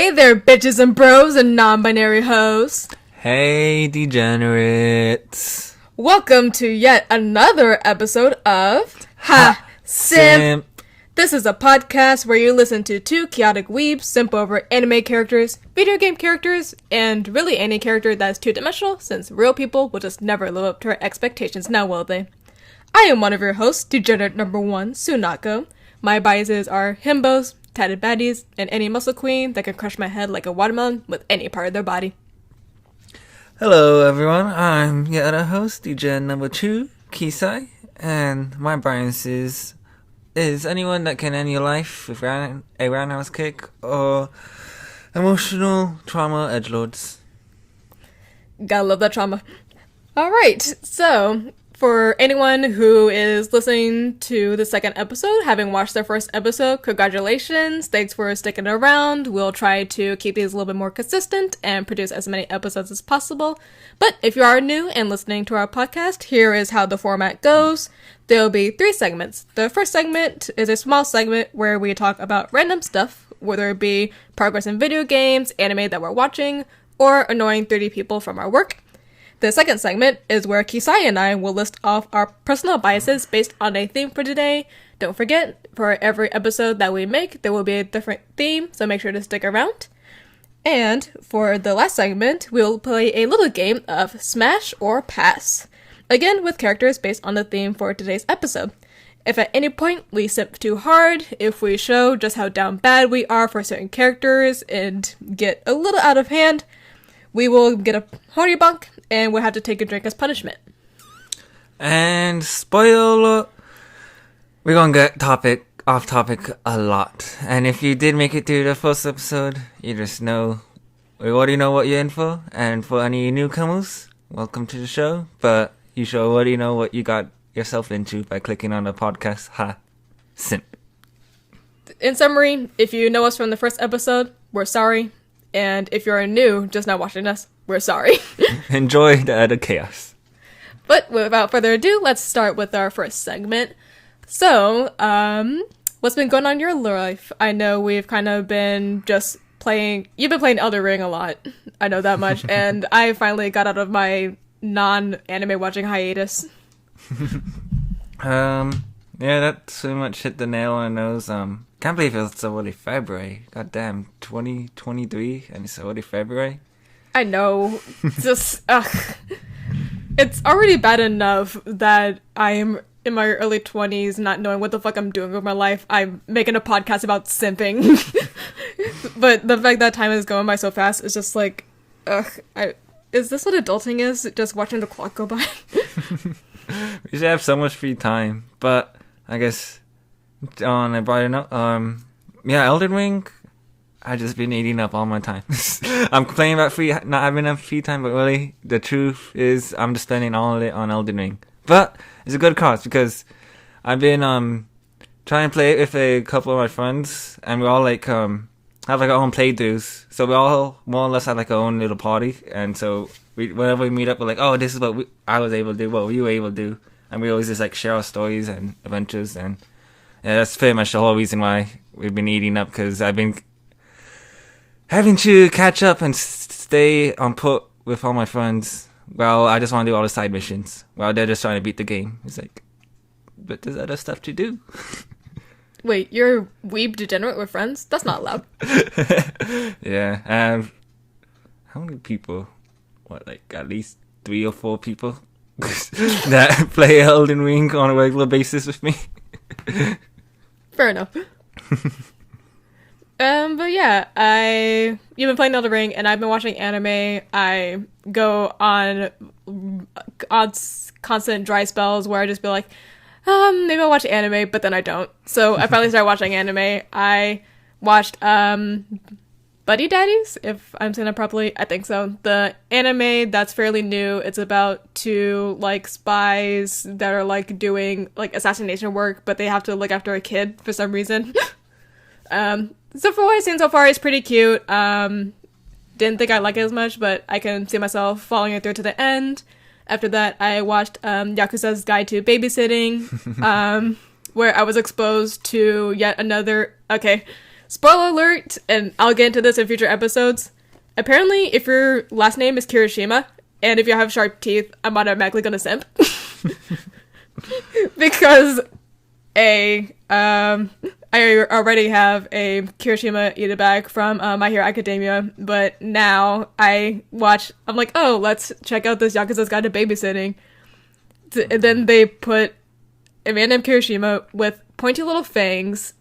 Hey there, bitches and bros and non-binary hoes. Hey, degenerates. Welcome to yet another episode of SIMP. This is a podcast where you listen to two chaotic weebs simp over anime characters, video game characters, and really any character that's two-dimensional, since real people will just never live up to our expectations, now will they? I am one of your hosts, degenerate number 1, Sunako. My biases are himbos, tatted baddies, and any muscle queen that can crush my head like a watermelon with any part of their body. Hello, everyone. I'm your other host, degen number 2, Kisai, and my biases is anyone that can end your life with a roundhouse kick or emotional trauma edgelords. Gotta love that trauma. Alright, so for anyone who is listening to the second episode, having watched the first episode, congratulations. Thanks for sticking around. We'll try to keep these a little bit more consistent and produce as many episodes as possible. But if you are new and listening to our podcast, here is how the format goes. There'll be 3 segments. The first segment is a small segment where we talk about random stuff, whether it be progress in video games, anime that we're watching, or annoying 30 people from our work. The second segment is where Kisai and I will list off our personal biases based on a theme for today. Don't forget, for every episode that we make, there will be a different theme, so make sure to stick around. And for the last segment, we'll play a little game of Smash or Pass. Again, with characters based on the theme for today's episode. If at any point we simp too hard, if we show just how down bad we are for certain characters and get a little out of hand, we will get a honey bunk and we'll have to take a drink as punishment. And spoiler, we're gonna get off topic a lot. And if you did make it through the first episode, you just know, we already know what you're in for. And for any newcomers, welcome to the show. But you should already know what you got yourself into by clicking on the podcast. Simp. In summary, if you know us from the first episode, we're sorry. And if you're new, just not watching us, we're sorry. Enjoy the other chaos. But without further ado, let's start with our first segment. So, what's been going on in your life? I know we've kind of been just playing... You've been playing Elden Ring a lot. I know that much. And I finally got out of my non-anime watching hiatus. Yeah, that pretty much hit the nail on the nose. Can't believe it's already February. Goddamn, 2023 and it's already February. I know. Just, it's already bad enough that I am in my early 20s not knowing what the fuck I'm doing with my life. I'm making a podcast about simping. But the fact that time is going by so fast is just like, is this what adulting is? Just watching the clock go by? We should have so much free time, but I guess on a brighter note, Elden Ring, I've just been eating up all my time. I'm complaining about not having enough free time, but really, the truth is I'm just spending all of it on Elden Ring. But it's a good cause because I've been trying to play it with a couple of my friends, and we all have our own playthroughs. So we all more or less have our own little party, and so whenever we meet up, we're like, oh, this is what I was able to do, what you were able to do, and we always just share our stories and adventures, and yeah, that's pretty much the whole reason why we've been eating up, because I've been having to catch up and stay on put with all my friends. Well, I just want to do all the side missions while they're just trying to beat the game. It's like, but there's other stuff to do. Wait, you're a weeb degenerate with friends? That's not allowed. Yeah, how many people? What, at least 3 or 4 people that play Elden Ring on a regular basis with me? Fair enough. But yeah, you've been playing Elden Ring, and I've been watching anime. I go on constant dry spells where I just be like, maybe I'll watch anime, but then I don't. So I finally started watching anime. I watched, Buddy Daddies, if I'm saying that properly. I think so. The anime that's fairly new. It's about 2, spies that are, doing, assassination work, but they have to look after a kid for some reason. So for what I've seen so far, it's pretty cute. Didn't think I'd like it as much, but I can see myself following it through to the end. After that, I watched Yakuza's Guide to Babysitting, where I was exposed to yet another... Okay, Spoiler alert, and I'll get into this in future episodes. Apparently, if your last name is Kirishima, and if you have sharp teeth, I'm automatically gonna simp. Because, I already have a Kirishima Ida bag from My Hero Academia, but now I'm like, oh, let's check out this Yakuza's Guide to Babysitting. And then they put a man named Kirishima with pointy little fangs.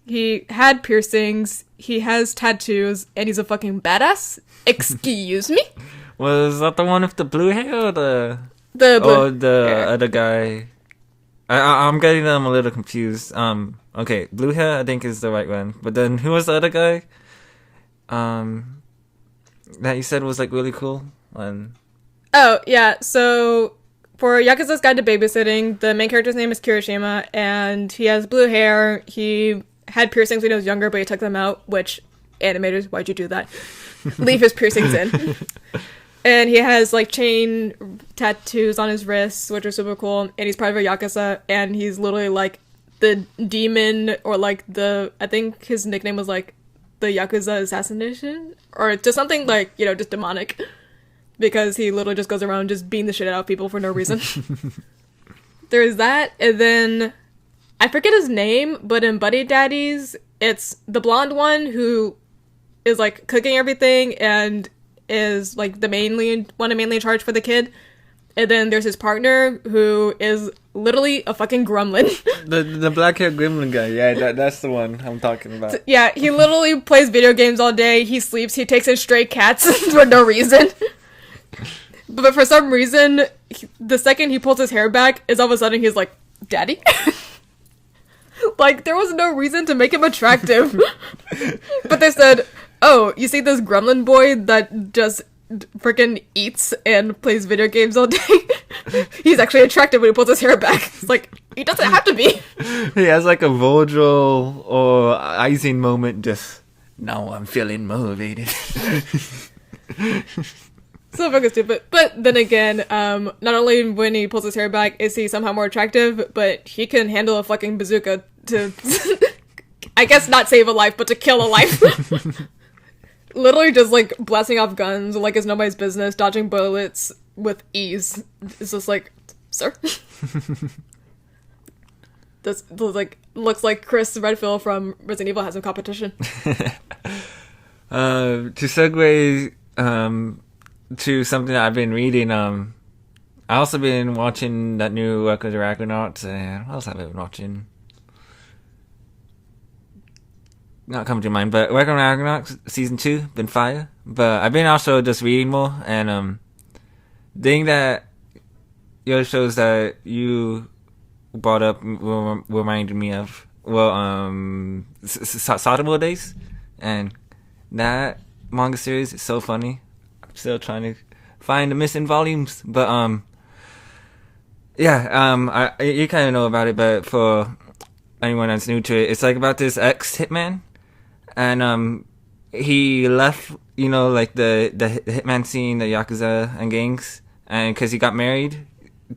He had piercings, he has tattoos, and he's a fucking badass. Excuse me? Was that the one with the blue hair or the hair. other guy? I'm getting them a little confused. Okay, blue hair I think is the right one. But then who was the other guy? That you said was like really cool. Oh, yeah, so for Yakuza's Guide to Babysitting, the main character's name is Kirishima, and he has blue hair. He had piercings when he was younger, but he took them out, which, animators, why'd you do that? Leave his piercings in. And he has, like, chain tattoos on his wrists, which are super cool, and he's part of a Yakuza, and he's literally, like, the demon, or, like, I think his nickname was, like, the Yakuza Assassination? Or just something, like, just demonic. Because he literally just goes around just beating the shit out of people for no reason. There's that, and then I forget his name, but in Buddy Daddies, it's the blonde one who is like cooking everything and is like the mainly in charge for the kid. And then there's his partner who is literally a fucking gremlin. The black haired gremlin guy, yeah, that's the one I'm talking about. Yeah, he literally plays video games all day, he sleeps, he takes in stray cats for no reason. But for some reason, the second he pulls his hair back, is all of a sudden he's like, Daddy? Like, there was no reason to make him attractive. But they said, oh, you see this gremlin boy that just freaking eats and plays video games all day? He's actually attractive when he pulls his hair back. It's like, he doesn't have to be. He has like a Virgil or icing moment, just, now I'm feeling motivated. So fucking stupid. But then again, not only when he pulls his hair back is he somehow more attractive, but he can handle a fucking bazooka to, I guess not save a life, but to kill a life. Literally just like blasting off guns like it's nobody's business, dodging bullets with ease. It's just like, sir? This like looks like Chris Redfield from Resident Evil has some competition. To segue, to something that I've been reading, I also been watching that new Record of the Ragnarok, and what else have I been watching? Not coming to mind, but Record of the Ragnarok season 2 been fire. But I've been also just reading more, and the thing that your shows that you brought up reminded me of, Satomo Days, and that manga series is so funny. Still trying to find the missing volumes, but you kind of know about it, but for anyone that's new to it, it's like about this ex-hitman, and he left, like the hitman scene, the Yakuza and gangs, and because he got married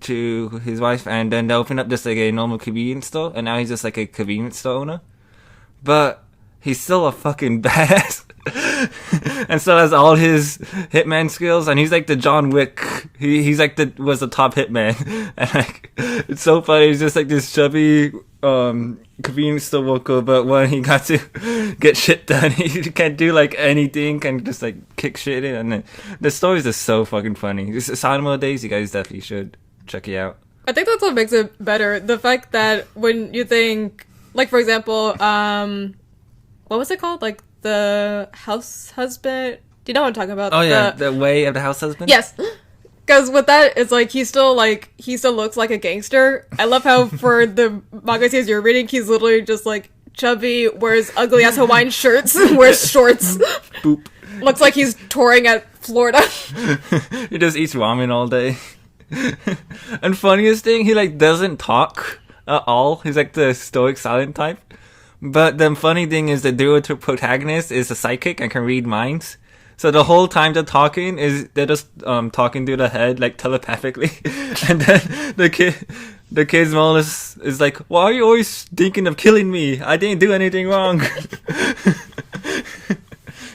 to his wife, and then they opened up just like a normal convenience store, and now he's just like a convenience store owner, but he's still a fucking badass. And still has all his hitman skills, and he's like the John Wick. He's like was the top hitman, and like it's so funny. He's just like this chubby convenience store worker, but when he got to get shit done, he can't do like anything, can just like kick shit in, and then the stories are so fucking funny. This is Satomo Days. You guys definitely should check it out. I think that's what makes it better. The fact that when you think, like for example, what was it called? Like the house husband. Do you know what I'm talking about? Oh yeah, the way of the house husband. Yes, because with that, it's like he still looks like a gangster. I love how for the manga series you're reading, he's literally just like chubby, wears ugly ass Hawaiian shirts, wears shorts. Boop. Looks like he's touring at Florida. He just eats ramen all day. And funniest thing, he like doesn't talk at all. He's like the stoic silent type. But the funny thing is the duo protagonist is a psychic and can read minds. So the whole time they're talking they're just talking through the head like telepathically. And then the kid, the kid's mom is like, why are you always thinking of killing me? I didn't do anything wrong.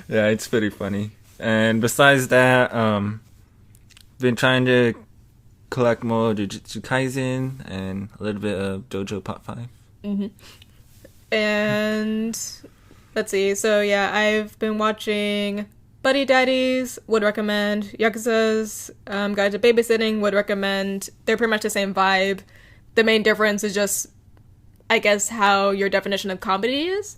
Yeah, it's pretty funny. And besides that, been trying to collect more Jujutsu Kaisen and a little bit of JoJo Part 5. Mm-hmm. And let's see. So yeah, I've been watching Buddy Daddies, would recommend. Yakuza's Guide to Babysitting, would recommend. They're pretty much the same vibe. The main difference is just, I guess, how your definition of comedy is.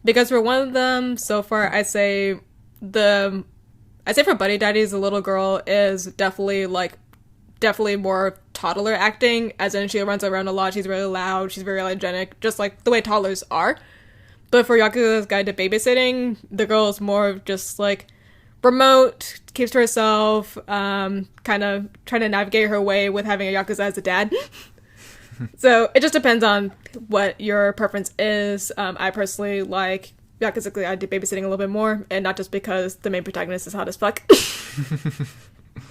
Because for one of them, so far, I say for Buddy Daddies, the little girl is definitely more toddler acting, as in she runs around a lot, she's really loud, she's very energetic, just like the way toddlers are. But for Yakuza's Guide to Babysitting, the girl is more of just like remote, keeps to herself, kind of trying to navigate her way with having a Yakuza as a dad. So it just depends on what your preference is. I personally like Yakuza Guide to Babysitting a little bit more, and not just because the main protagonist is hot as fuck.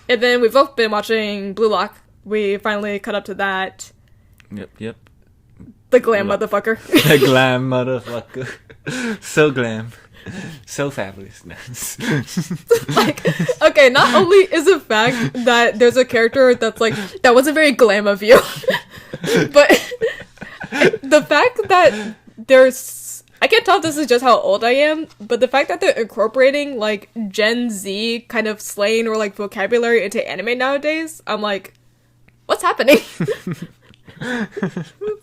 And then we've both been watching Blue Lock. We finally caught up to that. Yep. The glam motherfucker. The glam motherfucker. So glam. So fabulous. Like, okay, not only is the fact that there's a character that's like, that wasn't very glam of you, but the fact that there's, I can't tell if this is just how old I am, but the fact that they're incorporating like Gen Z kind of slang or like vocabulary into anime nowadays, I'm like, what's happening?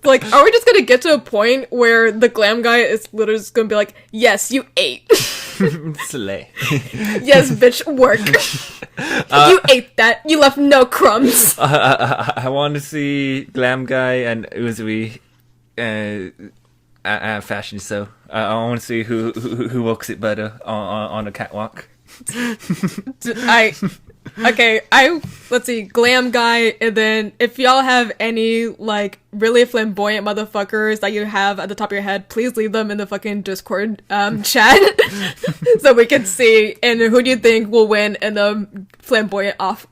Like, are we just gonna get to a point where the glam guy is literally just gonna be like, yes, you ate. Slay. Yes, bitch, work. You ate that. You left no crumbs. I want to see glam guy and Uzui at fashion show. I want to see who walks it better on a catwalk. Let's see, glam guy, and then if y'all have any like really flamboyant motherfuckers that you have at the top of your head, please leave them in the fucking Discord chat so we can see. And who do you think will win in the flamboyant off?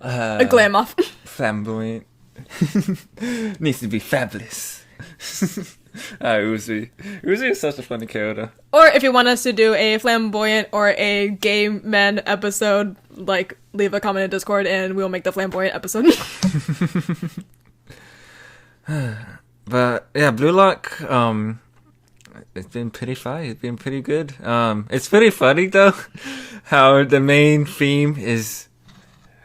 A glam off. Flamboyant needs to be fabulous. Uzi is such a funny character. Or if you want us to do a flamboyant or a gay men episode, like, leave a comment in Discord and we'll make the flamboyant episode. But yeah, Blue Lock, it's been pretty fun. It's been pretty good. It's pretty funny though, how the main theme is,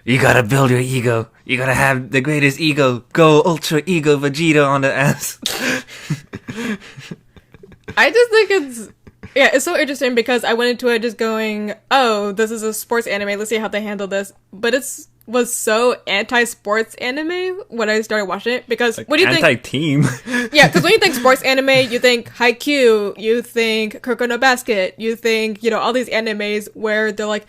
you gotta build your ego. You gotta have the greatest ego. Go Ultra Ego Vegeta on the ass. I just think it's so interesting because I went into it just going, oh, this is a sports anime. Let's see how they handle this. But was so anti-sports anime when I started watching it, because like, what do you think? Anti-team. Yeah, because when you think sports anime, you think Haikyuu, you think Kuroko no Basket, you think, all these animes where they're like,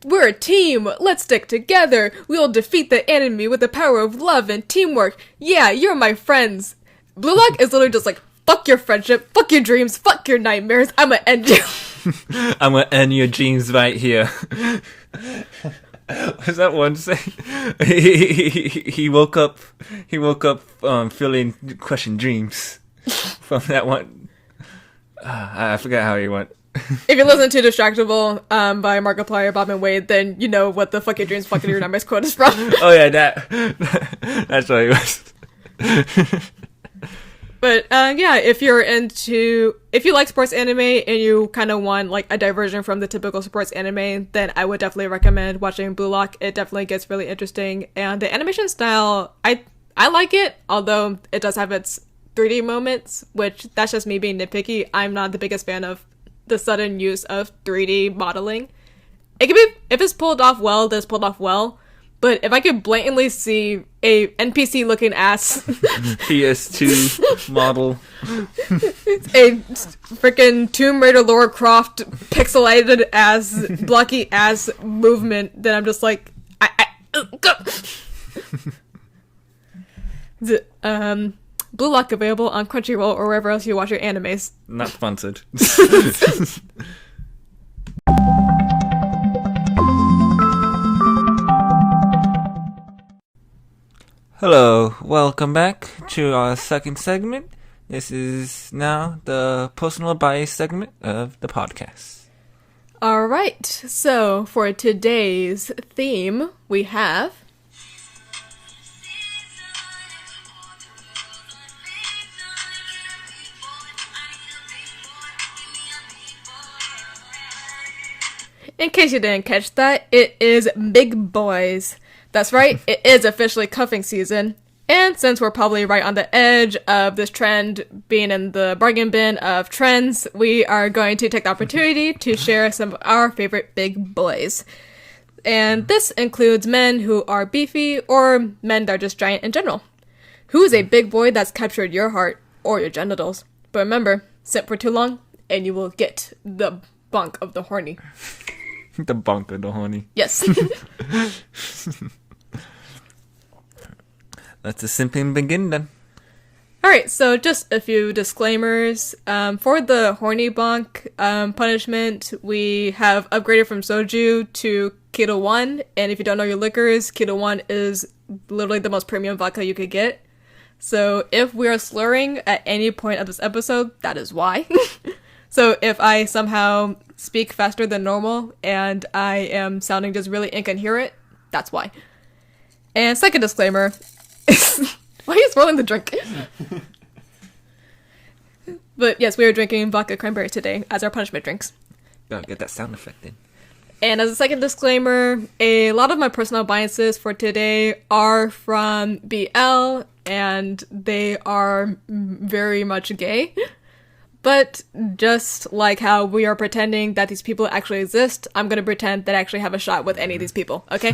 we're a team, let's stick together, we'll defeat the enemy with the power of love and teamwork. Yeah, you're my friends. Blue Lock is literally just like, fuck your friendship, fuck your dreams, fuck your nightmares, I'ma end you. I'm gonna end your dreams right here. What's that one say? He woke up feeling crushing dreams from that one. I forgot how he went. If you listen to Distractable by Markiplier, Bob and Wade, then you know what the fuck your dreams, fucking your nightmares quote is from. Oh yeah, that's what it was. But yeah, if you like sports anime and you kind of want like a diversion from the typical sports anime, then I would definitely recommend watching Blue Lock. It definitely gets really interesting, and the animation style, I like it, although it does have its 3D moments, which that's just me being nitpicky. I'm not the biggest fan of the sudden use of 3D modeling. It can be, if it's pulled off well, then it's pulled off well. But if I could blatantly see a NPC looking ass PS2 model, a freaking Tomb Raider Lara Croft pixelated ass, blocky ass movement, then I'm just like, Blue Lock available on Crunchyroll or wherever else you watch your animes. Not sponsored. Hello, welcome back to our second segment. This is now the personal bias segment of the podcast. All right, so for today's theme, we have... In case you didn't catch that, it is Big Boys. That's right, it is officially cuffing season. And since we're probably right on the edge of this trend being in the bargain bin of trends, we are going to take the opportunity to share some of our favorite big boys. And this includes men who are beefy or men that are just giant in general. Who is a big boy that's captured your heart or your genitals? But remember, simp for too long and you will get the bunk of the horny. The bunk of the honey. Yes. Let the simping begin then. Alright, so just a few disclaimers. For the horny bunk punishment, we have upgraded from soju to Keto 1. And if you don't know your liquors, Keto 1 is literally the most premium vodka you could get. So if we are slurring at any point of this episode, that is why. So if I somehow speak faster than normal and I am sounding just really incoherent, that's why. And second disclaimer, why are you swirling the drink? But yes, we are drinking vodka cranberry today as our punishment drinks. Gotta get that sound effect in. And as a second disclaimer, a lot of my personal biases for today are from BL, and they are very much gay. But just like how we are pretending that these people actually exist, I'm going to pretend that I actually have a shot with any of these people, okay?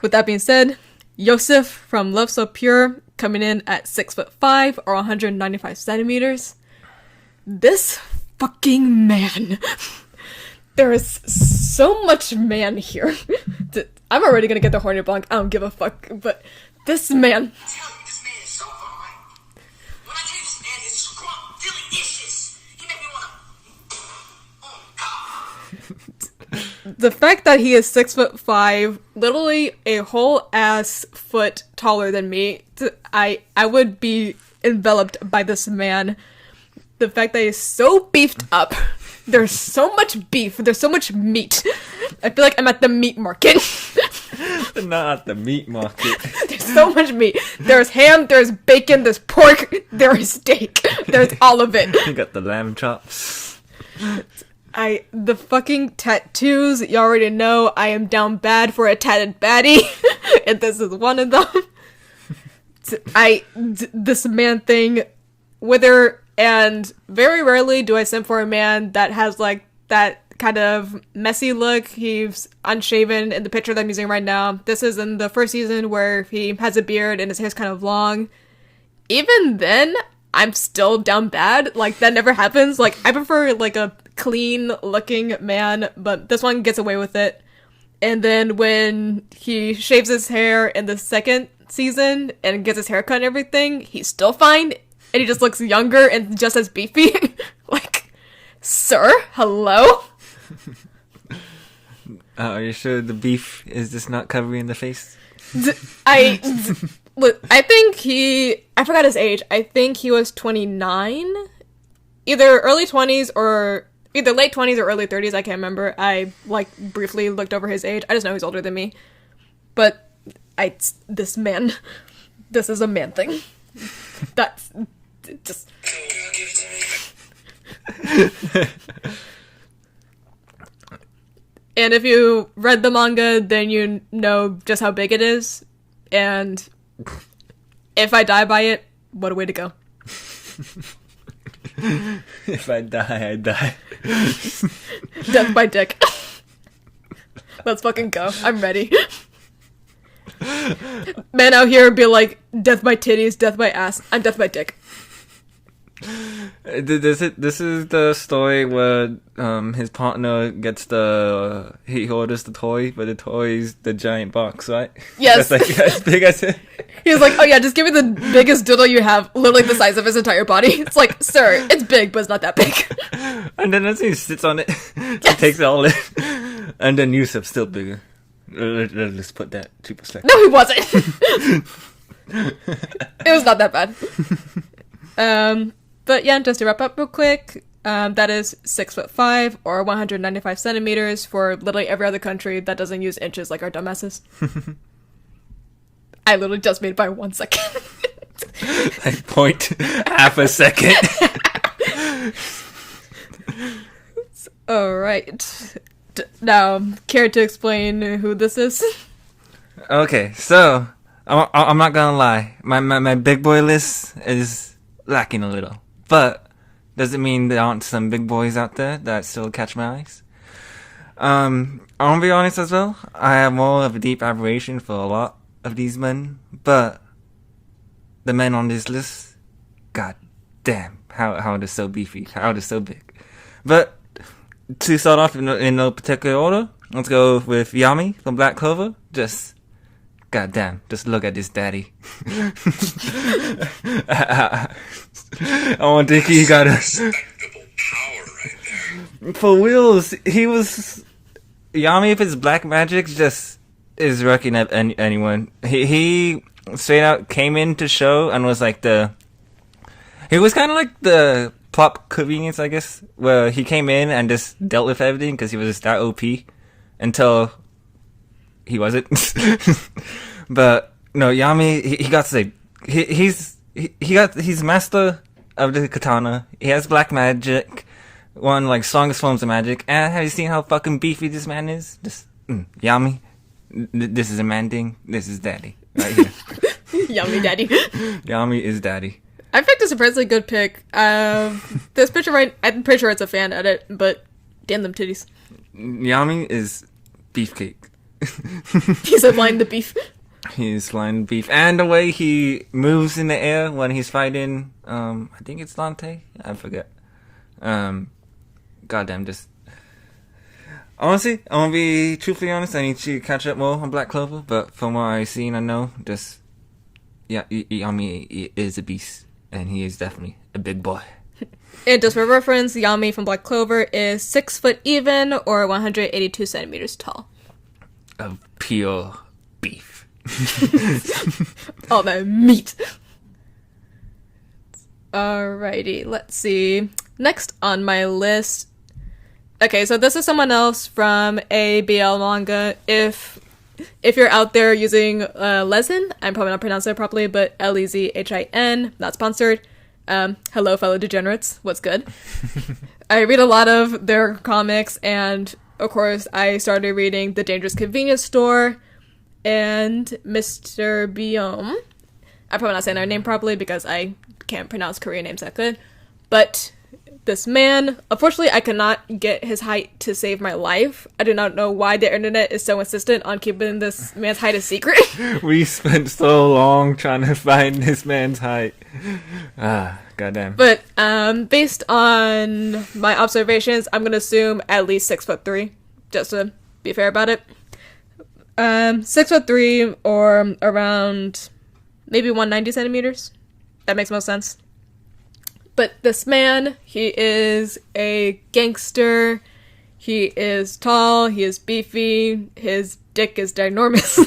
With that being said, Yosef from Love So Pure coming in at 6'5" or 195 centimeters. This fucking man. There is so much man here. I'm already going to get the horny bunk. I don't give a fuck. But this man... The fact that he is 6'5", literally a whole ass foot taller than me, I would be enveloped by this man. The fact that he's so beefed up, there's so much beef, there's so much meat. I feel like I'm at the meat market. Not at the meat market. There's so much meat. There's ham, there's bacon, there's pork, there's steak. There's all of it. You got the lamb chops. The fucking tattoos, you already know I am down bad for a tatted baddie, and this is one of them. This man thing, and very rarely do I simp for a man that has, like, that kind of messy look. He's unshaven in the picture that I'm using right now. This is in the first season where he has a beard and his hair's kind of long. Even then, I'm still down bad. Like, that never happens. Like, I prefer, like, a clean-looking man, but this one gets away with it. And then when he shaves his hair in the second season and gets his haircut and everything, he's still fine, and he just looks younger and just as beefy. Like, sir? Hello? Are you sure the beef is just not covering the face? I forgot his age. I think he was 29. Either early 20s or either late 20s or early 30s. I can't remember. I, like, briefly looked over his age. I just know he's older than me. But this man, this is a man thing. That's just... And if you read the manga, then you know just how big it is. And if I die by it, what a way to go. If I die, I die. Death by dick. Let's fucking go. I'm ready. Men out here be like, death by titties, death by ass. I'm death by dick. This is the story where his partner gets he orders the toy, but the toy's the giant box, right? Yes. That's like as big as it. He was like, oh yeah, just give me the biggest dildo you have, literally the size of his entire body. It's like, sir, it's big, but it's not that big. And then as he sits on it, he takes it all in. And then Yusuf's still bigger. Let's put that to perspective. No, he wasn't. It was not that bad. But yeah, just to wrap up real quick, that is 6'5" or 195 centimeters for literally every other country that doesn't use inches like our dumbasses. I literally just made it by 1 second. Like point half a second. All right. Now, care to explain who this is? Okay, so I'm not gonna lie. My big boy list is lacking a little, but doesn't mean there aren't some big boys out there that still catch my eyes. I want to be honest as well. I have more of a deep admiration for a lot of these men, but the men on this list, god damn, how they're so beefy, how they're so big. But to start off in no particular order, let's go with Yami from Black Clover. Just god damn, just look at this daddy. I want to think he got a respectable power right there. for wheels. He was Yami. If it's black magic, just is wrecking up anyone. He straight out came into show and was like he was kind of like the plot convenience, I guess, where he came in and just dealt with everything because he was just that OP until he wasn't. But no, Yami, he got to say he's master of the katana. He has black magic, one like strongest forms of magic. And have you seen how fucking beefy this man is? Just Yami, this is a man thing. This is daddy right here. Yummy daddy. Yami is daddy. I picked a surprisingly good pick. This picture, right? I'm pretty sure it's a fan edit, but damn them titties. Yami is beefcake. He's applying the beef. He's flying beef, and the way he moves in the air when he's fighting, I think it's Dante. I forget. Goddamn, just honestly, I want to be truthfully honest. I need to catch up more on Black Clover, but from what I've seen, I know just Yami is a beast, and he is definitely a big boy. And just for reference, Yami from Black Clover is 6 foot even or 182 centimeters tall. Of pure beef. All that meat. Alrighty, let's see. Next on my list. Okay, so this is someone else from a BL manga. If you're out there using Lezhin, I'm probably not pronouncing it properly, but Lezhin, not sponsored. Hello, fellow degenerates. What's good? I read a lot of their comics, and of course, I started reading The Dangerous Convenience Store and Mr. Biome. I'm probably not saying their name properly because I can't pronounce Korean names that good. But this man, unfortunately, I cannot get his height to save my life. I do not know why the internet is so insistent on keeping this man's height a secret. We spent so long trying to find this man's height. Goddamn. But based on my observations, I'm gonna assume at least 6'3", just to be fair about it. 6'3" or around maybe 190 centimeters. That makes most sense. But this man, he is a gangster. He is tall. He is beefy. His dick is ginormous.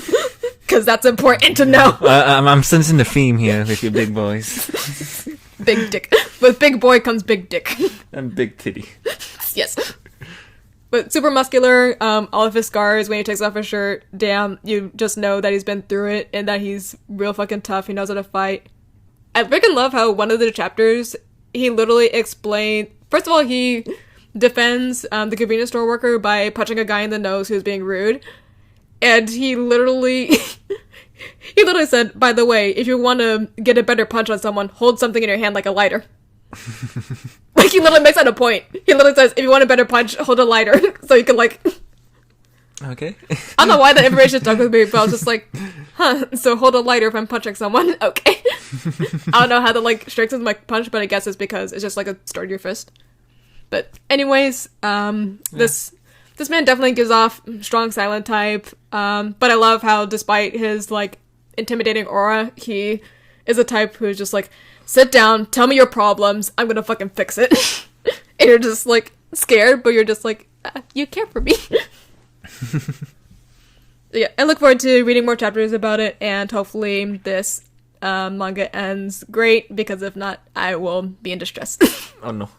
Because that's important to know. I'm sensing the theme here with your big boys. Big dick. With big boy comes big dick. And big titty. Yes. But super muscular. All of his scars, when he takes off his shirt, damn, you just know that he's been through it and that he's real fucking tough. He knows how to fight. I freaking love how one of the chapters, he literally explained... First of all, he defends the convenience store worker by punching a guy in the nose who's being rude. And he literally... he literally said, by the way, if you want to get a better punch on someone, hold something in your hand like a lighter. Like, he literally makes that a point. He literally says, if you want a better punch, hold a lighter. So you can, like... Okay. I don't know why that information stuck with me, but I was just like, huh, so hold a lighter if I'm punching someone? Okay. I don't know how that, like, strengthens my punch, but I guess it's because it's just, like, a sturdier fist. But anyways, this man definitely gives off strong silent type, but I love how despite his, like, intimidating aura, he is a type who's just like, sit down, tell me your problems, I'm gonna fucking fix it. And you're just, like, scared, but you're just like, you care for me. Yeah, I look forward to reading more chapters about it, and hopefully this manga ends great, because if not, I will be in distress. Oh no.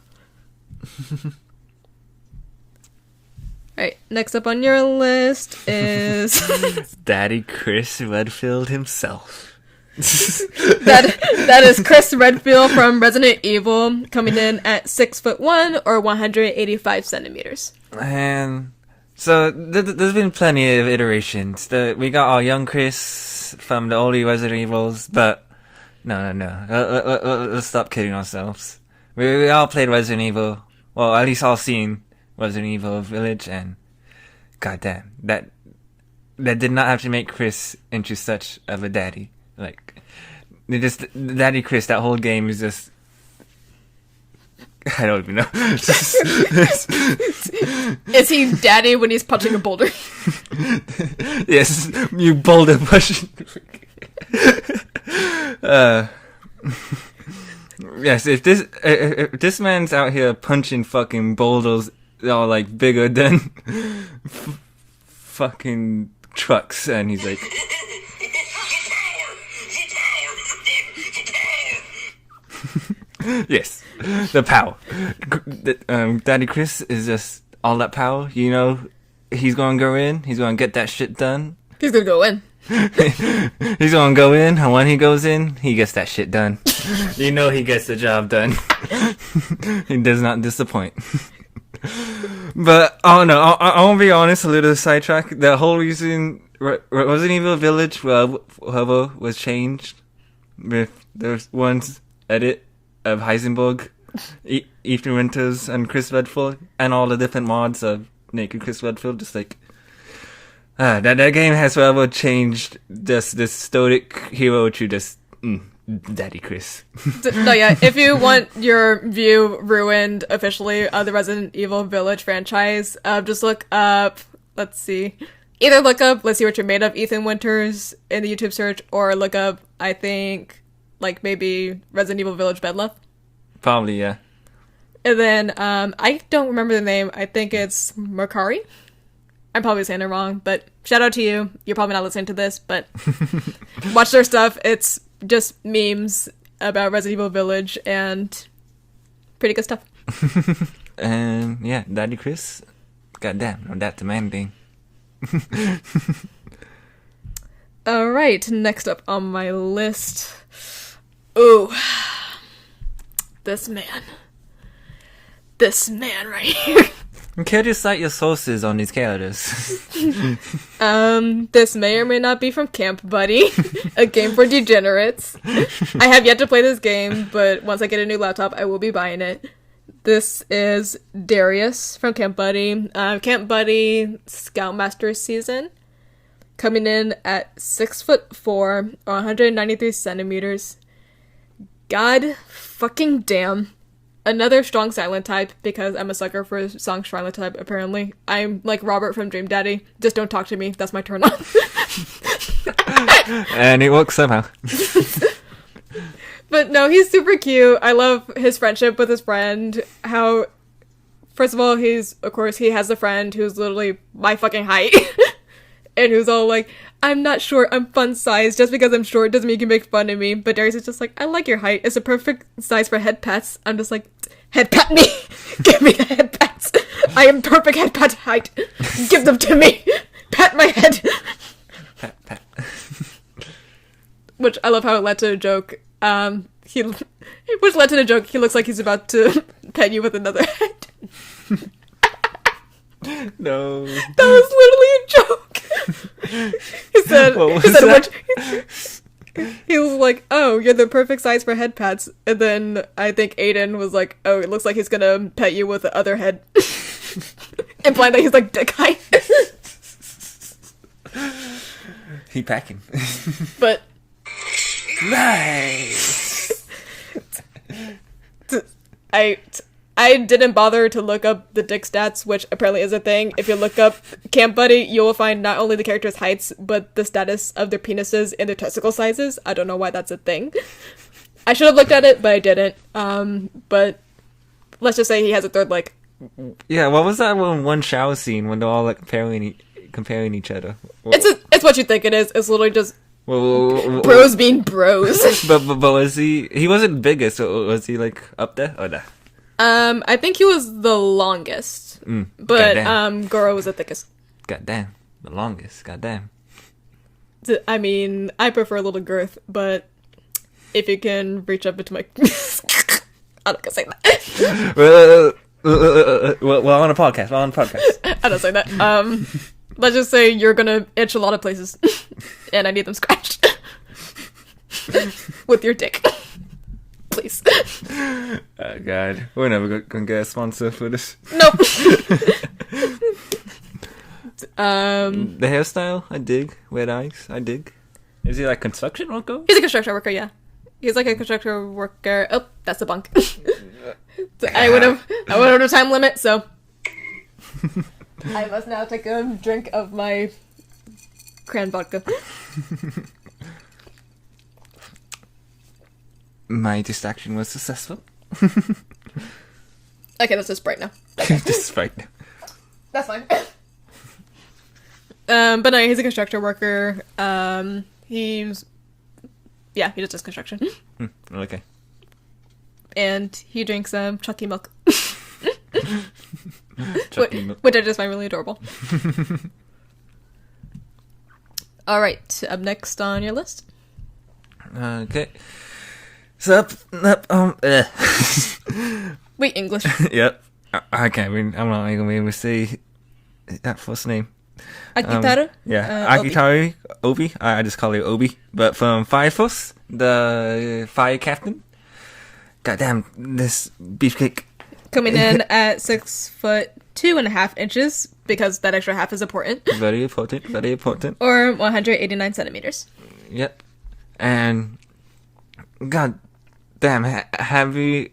Alright, next up on your list is Daddy Chris Redfield himself. that is Chris Redfield from Resident Evil, coming in at 6'1" or 185 centimeters. And so there's been plenty of iterations. We got our young Chris from the early Resident Evils, but no. Let's stop kidding ourselves. We all played Resident Evil. Well, at least all seen Resident Evil Village, and goddamn, that did not have to make Chris into such of a daddy. Like, Daddy Chris, that whole game is just, I don't even know. Is he daddy when he's punching a boulder? Yes, you boulder pushing. Yes, if this man's out here punching fucking boulders that are like bigger than fucking trucks, and he's like, yes, the power. Daddy Chris is just all that power. You know, he's gonna go in. He's gonna get that shit done. He's gonna go in. He's gonna go in, and when he goes in, he gets that shit done. You know, he gets the job done. He does not disappoint. But oh no, I won't be honest. A little sidetrack. The whole reason Resident Evil Village, however, was changed with the one's edit of Heisenberg, Ethan Winters, and Chris Redfield, and all the different mods of naked Chris Redfield. Just like that game has forever changed this stoic hero to just Daddy Chris. No, yeah. If you want your view ruined officially of the Resident Evil Village franchise, just look up. Let's see. Either look up "Let's See What You're Made Of" Ethan Winters in the YouTube search, or look up, I think, like maybe Resident Evil Village Bedlove. Probably, yeah. And then I don't remember the name. I think it's Mercari. I'm probably saying it wrong, but shout out to you. You're probably not listening to this, but watch their stuff. It's just memes about Resident Evil Village and pretty good stuff. And yeah, Daddy Chris, goddamn, that's demanding. All right, next up on my list. Ooh, this man right here. Can you cite your sources on these characters? This may or may not be from Camp Buddy, a game for degenerates. I have yet to play this game, but once I get a new laptop, I will be buying it. This is Darius from Camp Buddy. Camp Buddy Scoutmaster season, coming in at 6'4" or 193 centimeters. God fucking damn. Another strong silent type, because I'm a sucker for strong silent type, apparently. I'm like Robert from Dream Daddy. Just don't talk to me. That's my turn on. And it works somehow. But no, he's super cute. I love his friendship with his friend. How, first of all, he has a friend who's literally my fucking height. And who's all like, I'm not short, I'm fun size. Just because I'm short doesn't mean you can make fun of me. But Darius is just like, I like your height. It's a perfect size for head pats. I'm just like, head pat me. Give me the head pats. I am perfect head pat height. Give them to me. Pat my head. Pat. Which I love how it led to a joke. Which led to the joke, he looks like he's about to pet you with another head. No. That was literally a joke. He said, he was like, oh, you're the perfect size for head pats. And then I think Aiden was like, oh, it looks like he's gonna pet you with the other head. Implying that he's like dick height. He packing. But nice. I didn't bother to look up the dick stats, which apparently is a thing. If you look up Camp Buddy, you will find not only the characters' heights, but the status of their penises and their testicle sizes. I don't know why that's a thing. I should have looked at it, but I didn't. But let's just say he has a third leg. Yeah, what was that one shower scene when they're all like comparing each other? It's what you think it is. It's literally just Well, bros being bros. but was he wasn't biggest, so was he like up there or there? I think he was the longest, but goddamn. Goro was the thickest. Goddamn, the longest. Goddamn. I mean, I prefer a little girth, but if you can reach up into my, I'm not gonna say that. We're on a podcast. We're on a podcast. I don't say that. Let's just say you're gonna itch a lot of places, and I need them scratched with your dick, please. Oh God, we're never gonna get a sponsor for this. Nope. The hairstyle, I dig. Red eyes, I dig. Is he like construction worker? He's a construction worker, yeah. He's like a construction worker. Oh, that's a bunk. I would have a time limit, so I must now take a drink of my cran vodka. My distraction was successful. Okay, that's just Sprite now. Just right. That's fine. But no, he's a construction worker. He just does construction. Okay. And he drinks Chucky milk. Chucky milk. Which I just find really adorable. Alright, up next on your list. Okay. Sup? Wait, English. Yep. I can't. I'm not gonna be able to say that first name. Akitaru? Yeah, Akitaru Obi. I just call it Obi. But from Fire Force, the fire captain. Goddamn, this beefcake. Coming in at 6'2.5" because that extra half is important. Very important. Very important. Or 189 centimeters. Yep. And God damn, have you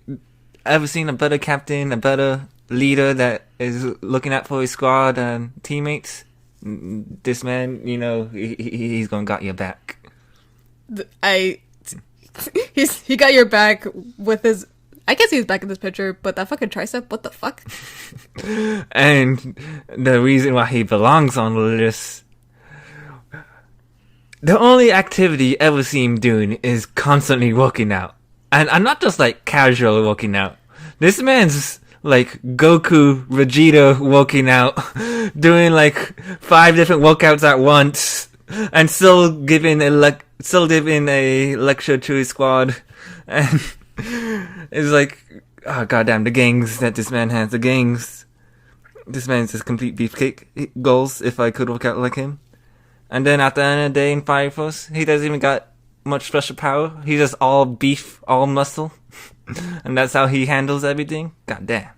ever seen a better captain, a better leader that is looking out for his squad and teammates? This man, he's gonna got your back. He got your back with his. I guess he's back in this picture, but that fucking tricep, what the fuck? And the reason why he belongs on the list, the only activity ever see him doing is constantly working out, and I'm not just like casual working out. This man's like Goku, Vegeta working out, doing like 5 different workouts at once, and still giving a lecture to his squad. And it's like, oh goddamn, the gangs that this man has, this man's just complete beefcake goals if I could work out like him. And then at the end of the day in Fire Force, he doesn't even got much special power. He's just all beef, all muscle. And that's how he handles everything. God damn.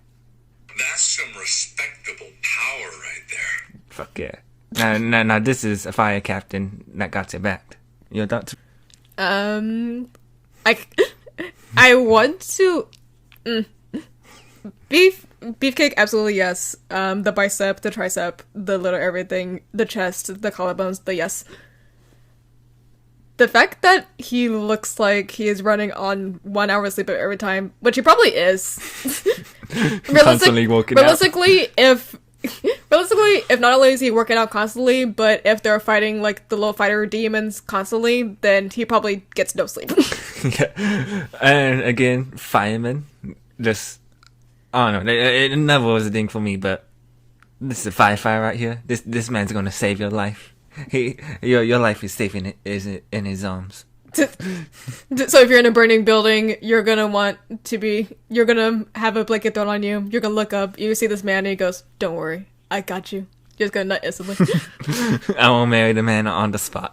That's some respectable power right there. Fuck yeah. Now this is a fire captain that got your back. Your thoughts? I want to beefcake, absolutely yes. The bicep, the tricep, the little everything, the chest, the collarbones, the yes. The fact that he looks like he is running on 1 hour sleep every time, which he probably is. Constantly working out. Realistically, if not only is he working out constantly, but if they're fighting like the low fighter demons constantly, then he probably gets no sleep. Yeah. And again, firemen. Just, I don't know. It never was a thing for me, but this is a firefighter right here. This man's gonna save your life. Your life is safe in his arms. So if you're in a burning building, you're gonna have a blanket thrown on you. You're gonna look up, you see this man, and he goes, "Don't worry, I got you." You're just gonna nut instantly. I won't marry the man on the spot.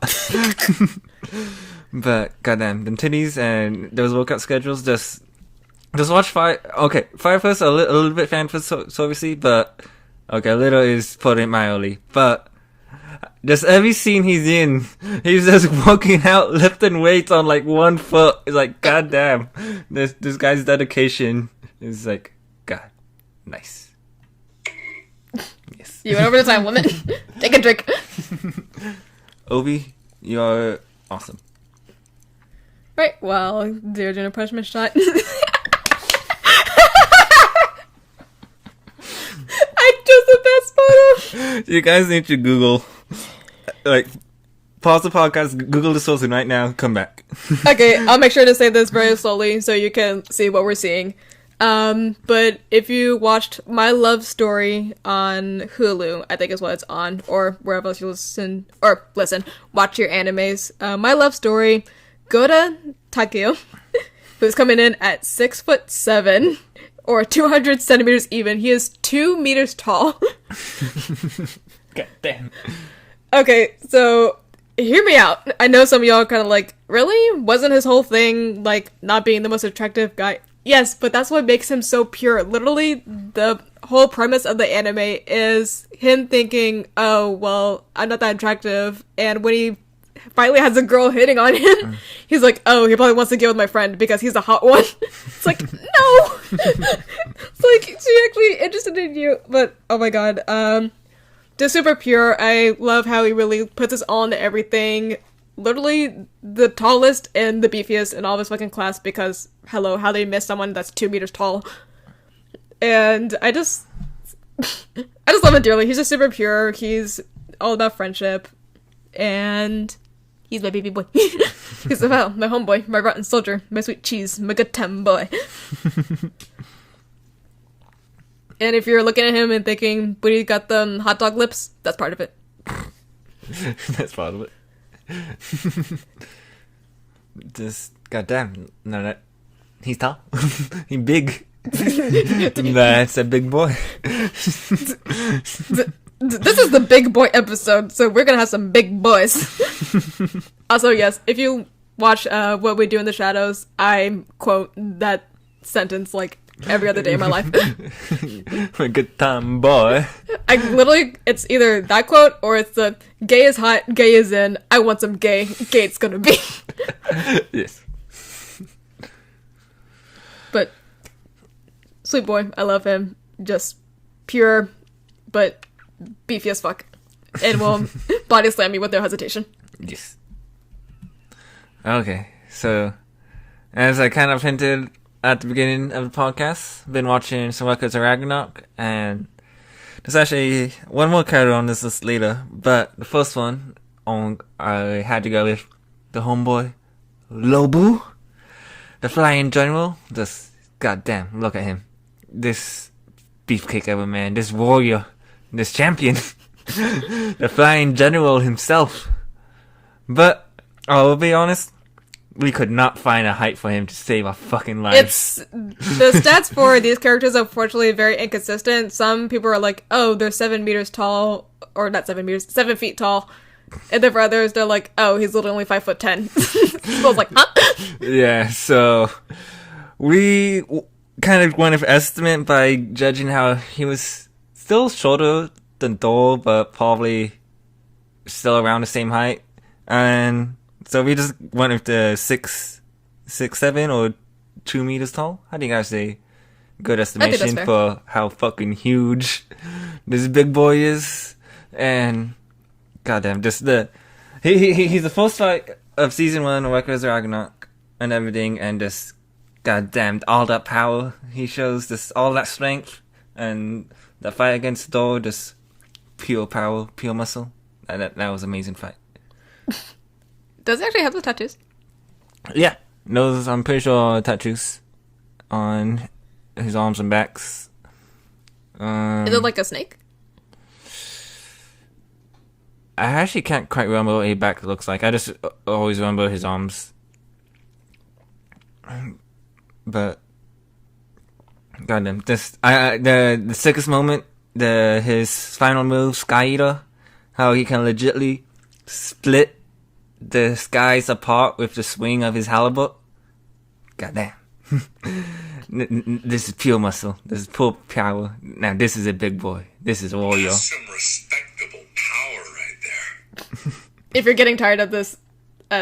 But goddamn, them titties and those workout schedules, just watch Fire. Okay, Fire Force a little bit fan for obviously, but okay, a little is putting it mildly, but. Just every scene he's in, he's just walking out, lifting weights on like 1 foot. It's like, god damn, this guy's dedication is like, god, nice. Yes. You went over the time limit. Take a drink. Obi, you're awesome. Right, well, they're doing a punishment shot. I chose the best photo. You guys need to Google Like, pause the podcast, Google the source, and right now, come back. Okay, I'll make sure to say this very slowly so you can see what we're seeing. But if you watched My Love Story on Hulu, I think is what it's on, or wherever else you watch your animes. My Love Story, go to Takeo, who's coming in at 6'7", or 200 centimeters even. He is 2 meters tall. God damn. Okay, so hear me out. I know some of y'all kind of like, really? Wasn't his whole thing like not being the most attractive guy? Yes, but that's what makes him so pure. Literally, the whole premise of the anime is him thinking, oh, well, I'm not that attractive. And when he finally has a girl hitting on him, he's like, oh, he probably wants to get with my friend because he's a hot one. It's like, no! It's like, she actually interested in you. But, oh my god. Just super pure. I love how he really puts his all into everything. Literally the tallest and the beefiest in all of his fucking class because, hello, how they miss someone that's 2 meters tall. And I just love him dearly. He's just super pure. He's all about friendship. And he's my baby boy. He's my homeboy, my rotten soldier, my sweet cheese, my good time boy. And if you're looking at him and thinking, but he's got the hot dog lips, that's part of it. That's part of it. Just goddamn, no, that he's tall. He's big. That's a big boy. This is the big boy episode, so we're gonna have some big boys. Also, yes, if you watch What We Do in the Shadows, I quote that sentence like every other day of my life. A good time boy. I literally, it's either that quote or it's the gay is hot, gay is in, I want some gay, gay it's gonna be. Yes. But, sweet boy, I love him. Just pure, but beefy as fuck. And will body slam you with no hesitation. Yes. Okay, so, as I kind of hinted at the beginning of the podcast, been watching some Records of Ragnarok, and there's actually one more character on this list later, but the first one, I had to go with the homeboy, Lobu, the flying general. Just, goddamn, look at him. This beefcake of a man, this warrior, this champion, the flying general himself. But, I'll be honest, we could not find a height for him to save our fucking lives. The stats for these characters are unfortunately very inconsistent. Some people are like, oh, they're 7 meters tall, or not 7 meters, 7 feet tall. And then for others, they're like, oh, he's literally only 5'10". So I was like, huh? Yeah, so we kind of went with estimate by judging how he was still shorter than Thor, but probably still around the same height. And so we just went with the 6'7" or 2 meters tall. I think that's a good estimation for how fucking huge this big boy is. And goddamn, just he's the first fight of season 1 of Records of Ragnarok and everything, and just goddamn all that power he shows, just all that strength, and the fight against Thor, just pure power, pure muscle. And that was an amazing fight. Does he actually have the tattoos? Yeah, those I'm pretty sure are tattoos on his arms and backs. Is it like a snake? I actually can't quite remember what a back looks like. I just always remember his arms. But goddamn, the sickest moment, his final move, Sky Eater, how he can legitly split the skies apart with the swing of his halberd. Goddamn. This is pure muscle. This is pure power. Now this is a big boy. This is a warrior. That's some respectable power right there. If you're getting tired of this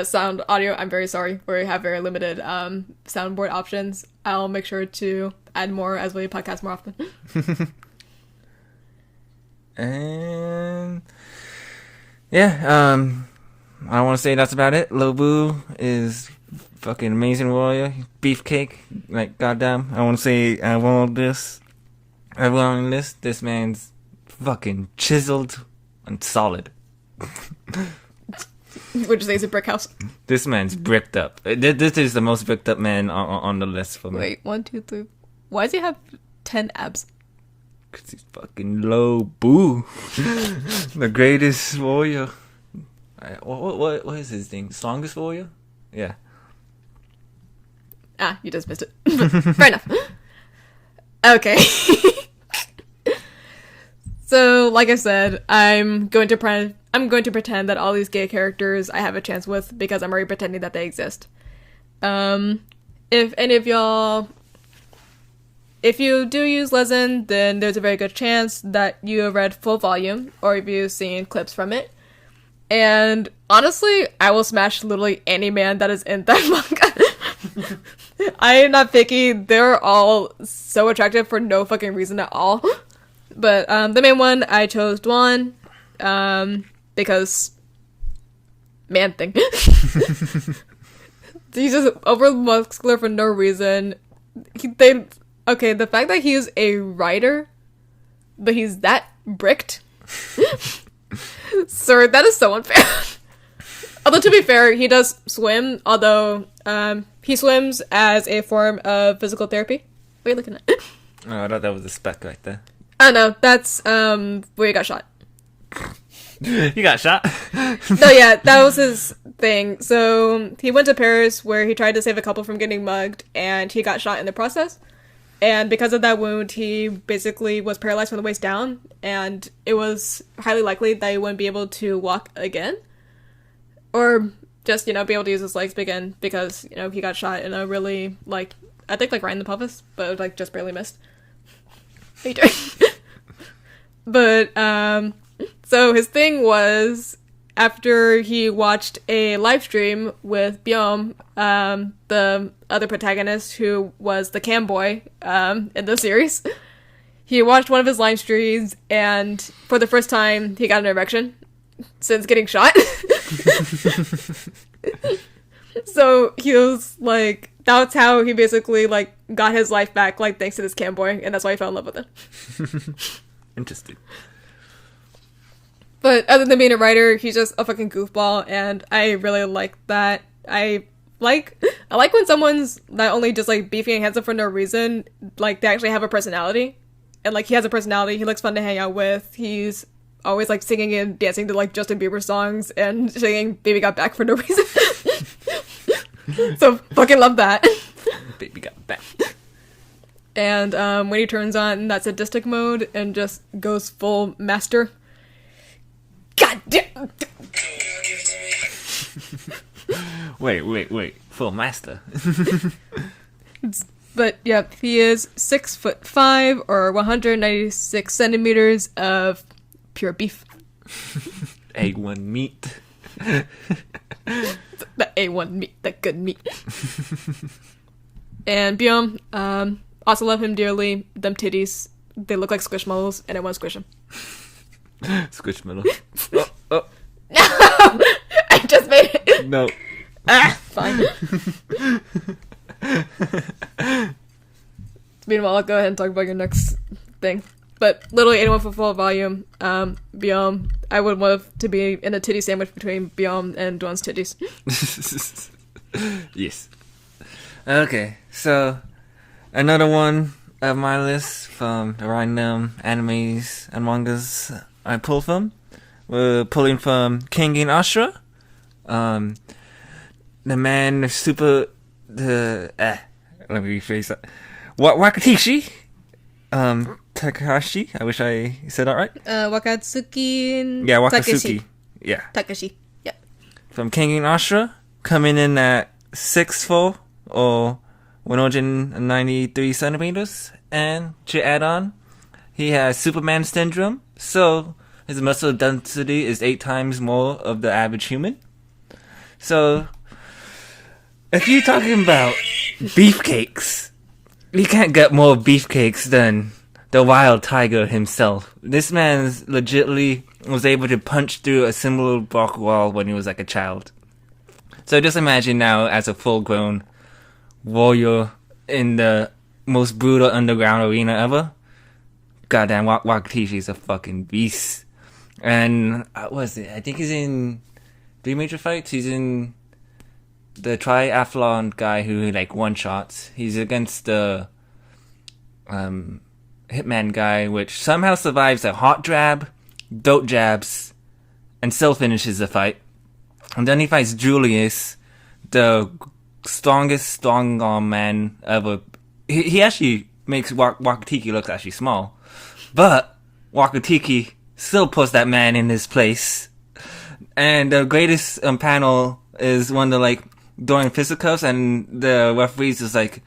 sound audio, I'm very sorry. We have very limited soundboard options. I'll make sure to add more as we podcast more often. And yeah, I want to say that's about it. Lobu is fucking amazing warrior, beefcake, like goddamn. I want to say everyone on this man's fucking chiseled and solid. Would you say it's a brick house? This man's bricked up. This is the most bricked up man on the list for me. Wait, 1, 2, 3. Why does he have 10 abs? Cause he's fucking low. Boo. The greatest warrior. What is his thing? Strongest warrior? Yeah. Ah, you just missed it. Fair enough. Okay. So, like I said, I'm going to pretend that all these gay characters I have a chance with because I'm already pretending that they exist. If any of y'all, if you do use Lezen, then there's a very good chance that you have read full volume or if you've seen clips from it. And honestly, I will smash literally any man that is in that manga. I am not picky. They're all so attractive for no fucking reason at all. But the main one, I chose Dwan, because man thing. He's just over muscular for no reason. The fact that he is a writer, but he's that bricked. Sir, that is so unfair. Although, to be fair, he does swim, although he swims as a form of physical therapy. What are you looking at? Oh, I thought that was a spec right there. Oh, no, that's where he got shot. He got shot? No, yeah, that was his thing. So, he went to Paris where he tried to save a couple from getting mugged, and he got shot in the process. And because of that wound, he basically was paralyzed from the waist down, and it was highly likely that he wouldn't be able to walk again. Or just, be able to use his legs again because, he got shot in a really, I think, right in the pelvis, but, just barely missed. How you doing? But, so his thing was, after he watched a live stream with Byom, the other protagonist who was the cam boy in the series, he watched one of his live streams, and for the first time, he got an erection since getting shot. So he was like, that's how he basically got his life back, thanks to this cam boy, and that's why he fell in love with him. Interesting. But other than being a writer, he's just a fucking goofball, and I really like that. I like when someone's not only just beefy and handsome for no reason, they actually have a personality. And he has a personality, he looks fun to hang out with, he's always singing and dancing to Justin Bieber songs and singing Baby Got Back for no reason. So fucking love that. Baby got back. And when he turns on that sadistic mode and just goes full master. God damn. Wait. Full master. But yeah, he is 6'5" or 196 centimeters of pure beef. A1 meat. The A1 meat, the good meat. And Byom, also love him dearly. Them titties, they look like squishmallows, and I want to squish them. Squishmallow. Oh. No! I just made it. No. Fine. Meanwhile, I'll go ahead and talk about your next thing. But literally anyone for full volume, Byom, I would love to be in a titty sandwich between Byom and Dwan's titties. Yes. Okay, so another one of my list from the random animes and mangas I pulled from. We're pulling from King in Ashura. The man let me rephrase that. Wakatishi. Takahashi. I wish I said that right. Wakatsuki and Yeah, Wakatsuki. Takeshi. Yeah. Takashi. Yeah. From King in Ashura, coming in at 6'4" or 193 centimeters. And to add on, he has Superman syndrome, so his muscle density is 8 times more of the average human. So, if you're talking about beefcakes, you can't get more beefcakes than the wild tiger himself. This man legitimately was able to punch through a similar block wall when he was a child. So just imagine now as a full-grown warrior in the most brutal underground arena ever. Goddamn, Wakatishi's a fucking beast. And what is it? I think he's in 3 major fights. He's in the triathlon guy who like one shots. He's against the hitman guy, which somehow survives a hot jab, dope jabs, and still finishes the fight. And then he fights Julius, the strongest strong arm man ever. He actually makes Wakatiki look actually small, but Wakatiki still puts that man in his place. And the greatest panel is when they're like during fisticuffs, and the referees is like,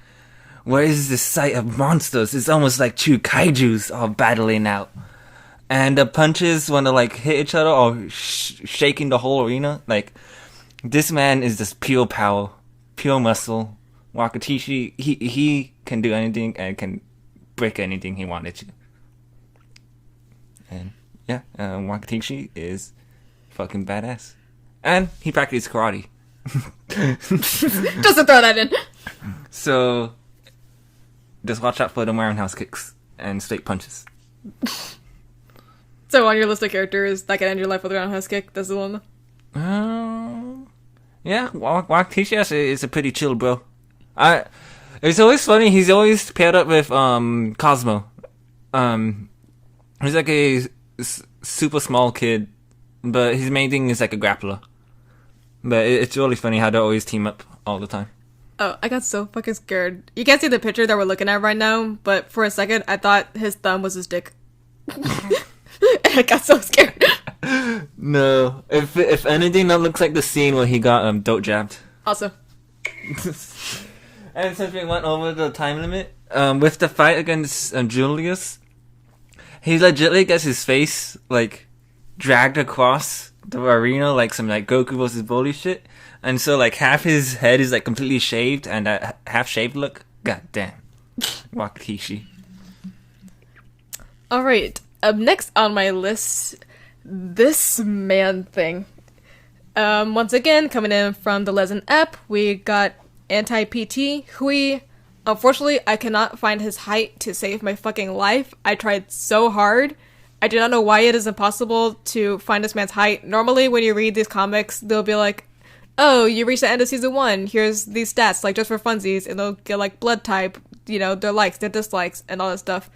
"Where is this sight of monsters? It's almost like two kaijus all battling out." And the punches when they like hit each other or shaking the whole arena, like this man is just pure power, pure muscle. Wakatishi, he can do anything and can break anything he wanted to. And yeah, Wakatishi is fucking badass, and he practices karate. Just to throw that in. So just watch out for the roundhouse kicks and straight punches. So on your list of characters that can end your life with a roundhouse kick, that's the one. Yeah, Wakatishi is a pretty chill bro. It's always funny. He's always paired up with Cosmo. He's like a super small kid, but his main thing is like a grappler. But it's really funny how they always team up all the time. Oh, I got so fucking scared. You can't see the picture that we're looking at right now, but for a second, I thought his thumb was his dick. I got so scared. No, if anything, that looks like the scene where he got dope jabbed. Also, and since we went over the time limit, with the fight against Julius, he legitimately gets his face like dragged across the arena like some like Goku versus Broly shit, and so like half his head is like completely shaved, and that half shaved look, god damn, Wakatishi. all right. Up next on my list, this man thing. Once again, coming in from the Lezen app, we got Anti-PT, Hui. Unfortunately, I cannot find his height to save my fucking life. I tried so hard. I do not know why it is impossible to find this man's height. Normally, when you read these comics, they'll be like, oh, you reached the end of season 1, here's these stats, like, just for funsies, and they'll get, like, blood type, you know, their likes, their dislikes, and all that stuff.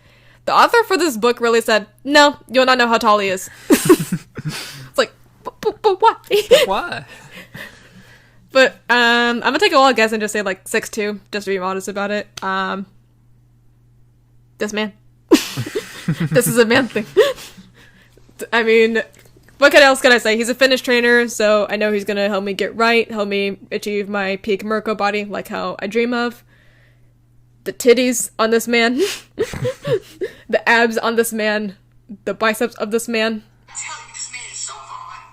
The author for this book really said, no, you'll not know how tall he is. It's like, but why? Why? But, I'm gonna take a wild guess and just say, like, 6'2", just to be honest about it. This man. This is a man thing. I mean, what else can I say? He's a Finnish trainer, so I know he's gonna help me get right, help me achieve my peak Mirko body, like how I dream of. The titties on this man. The abs on this man. The biceps of this man. I tell you, this man is so fine.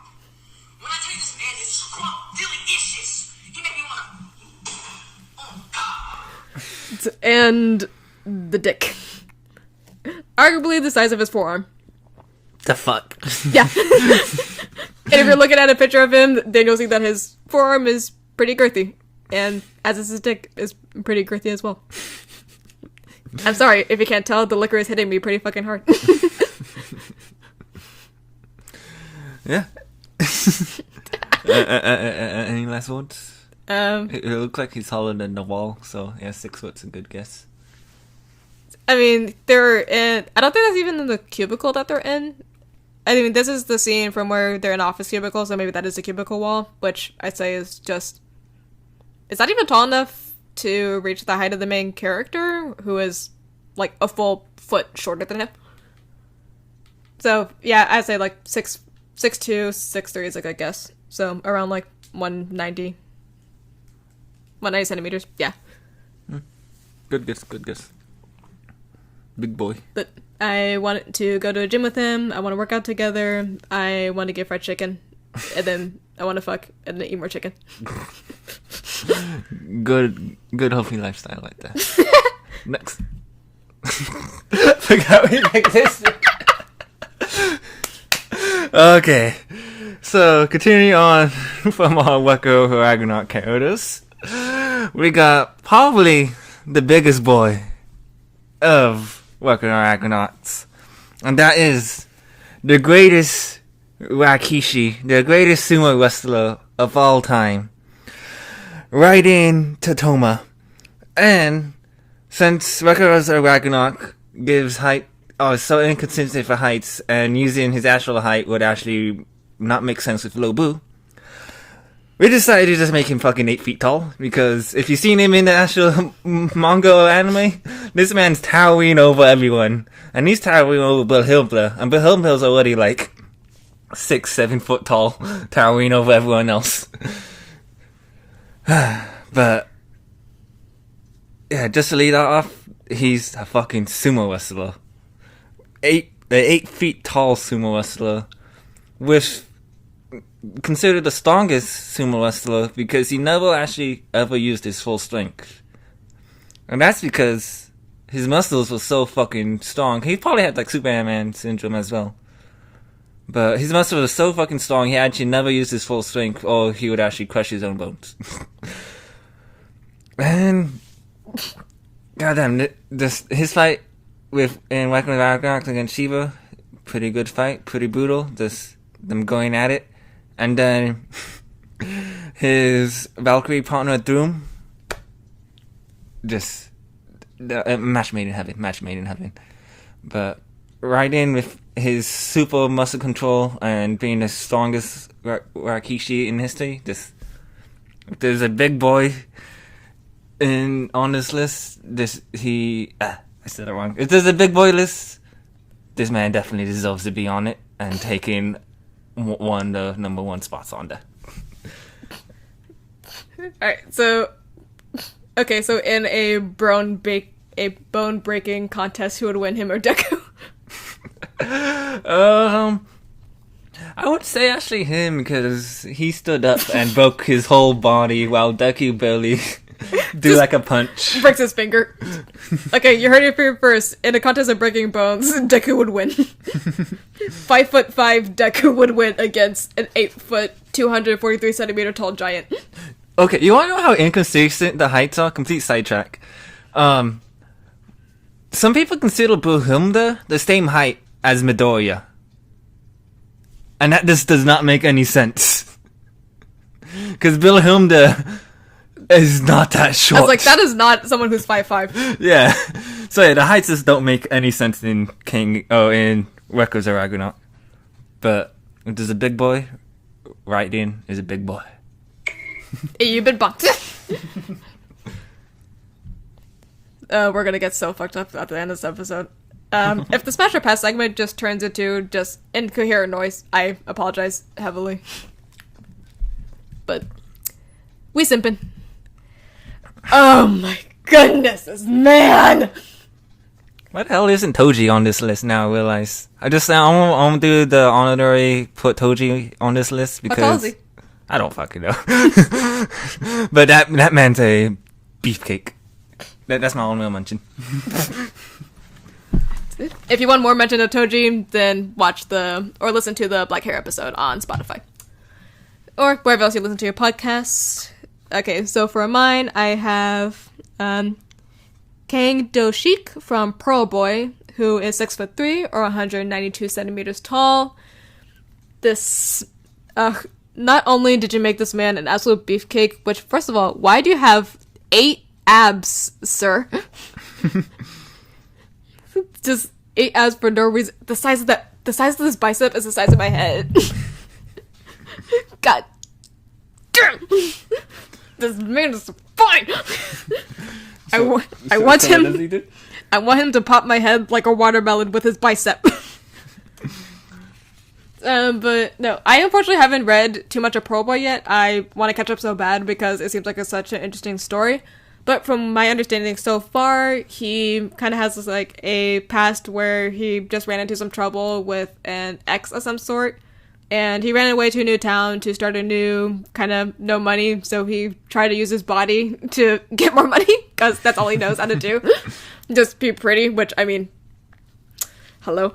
When I tell you this man is scrumptious, he made me wanna. Oh God. And the dick. Arguably the size of his forearm. The fuck? Yeah. And if you're looking at a picture of him, then you'll see that his forearm is pretty girthy. And as is his dick is pretty girthy as well. I'm sorry, if you can't tell, the liquor is hitting me pretty fucking hard. Yeah. Any last words? It looks like he's taller than the wall, so yeah, 6 foot's a good guess. I mean, they're in... I don't think that's even in the cubicle that they're in. I mean, this is the scene from where they're in office cubicle, so maybe that is a cubicle wall, which I'd say is just... It's not even tall enough to reach the height of the main character, who is, like, a full foot shorter than him. So, yeah, I'd say, like, 6'2", 6'3" is a good guess. So, around, like, 190 centimeters, yeah. Good guess, good guess. Big boy. But I want to go to a gym with him, I want to work out together, I want to get fried chicken, and then I want to fuck, and then eat more chicken. Good healthy lifestyle like that. Next. Forgot we like this. Okay. So, continuing on from our Weko Argonaut characters, we got probably the biggest boy of Weko Argonauts. And that is the greatest Rikishi, the greatest sumo wrestler of all time, right in Totoma. And since Records of Ragnarok gives height, so inconsistent for heights, and using his actual height would actually not make sense with Lobu, we decided to just make him fucking 8 feet tall, because if you've seen him in the actual manga or anime, this man's towering over everyone. And he's towering over Bill Hillbler, and Bill Hillbler's already like 6-7 foot tall, towering over everyone else. But, yeah, just to lead that off, he's a fucking sumo wrestler. 8 feet tall sumo wrestler, with considered the strongest sumo wrestler because he never actually ever used his full strength. And that's because his muscles were so fucking strong. He probably had like Superman syndrome as well. But his muscles were so fucking strong, he actually never used his full strength or he would actually crush his own bones. And goddamn, his fight in Wacken Ragnarok against Shiva, pretty good fight, pretty brutal, just them going at it. And then his Valkyrie partner Doom, just match made in heaven. But right in with his super muscle control and being the strongest Rikishi in history. Just there's a big boy on this list. I said it wrong. If there's a big boy list, this man definitely deserves to be on it and taking the number one spots on there. Alright, so in a bone breaking contest, who would win, him or Deku? I would say actually him, because he stood up and broke his whole body while Deku barely do like a punch. Breaks his finger. Okay, you heard it here first. In a contest of breaking bones, Deku would win. 5'5" Deku would win against an 8 foot, 243 centimeter tall giant. Okay, you wanna know how inconsistent the heights are? Complete sidetrack. Some people consider Brunhilde the same height as Midoriya. And that just does not make any sense. Because Brunhilde is not that short. I was like, that is not someone who's 5'5". Yeah. So yeah, the heights just don't make any sense in Records of Ragnarok. But if there's a big boy, right in is a big boy. You've been bumped. We're gonna get so fucked up at the end of this episode. If the Smash or Pass segment just turns into just incoherent noise, I apologize heavily. But we simpin'. Oh my goodness, this man! Why the hell isn't Toji on this list now, I realize? I'm gonna do the honorary put Toji on this list because I don't fucking know. But that man's a beefcake. That's my honorable mention. If you want more mention of Toji, then listen to the Black Hair episode on Spotify. Or wherever else you listen to your podcasts. Okay, so for mine, I have Kang Do-shik from Pearl Boy, who is 6'3" or 192 centimeters tall. This, not only did you make this man an absolute beefcake, which, first of all, why do you have 8 abs, sir? Just 8 abs for no reason. The size of this bicep is the size of my head. God damn! This man is fine. I want him to pop my head like a watermelon with his bicep. But no, I unfortunately haven't read too much of Pearl Boy yet. I want to catch up so bad because it seems like it's such an interesting story. But from my understanding so far, he kind of has like a past where he just ran into some trouble with an ex of some sort. And he ran away to a new town to start a new kind of no money. So he tried to use his body to get more money because that's all he knows how to do. Just be pretty, which, I mean, hello.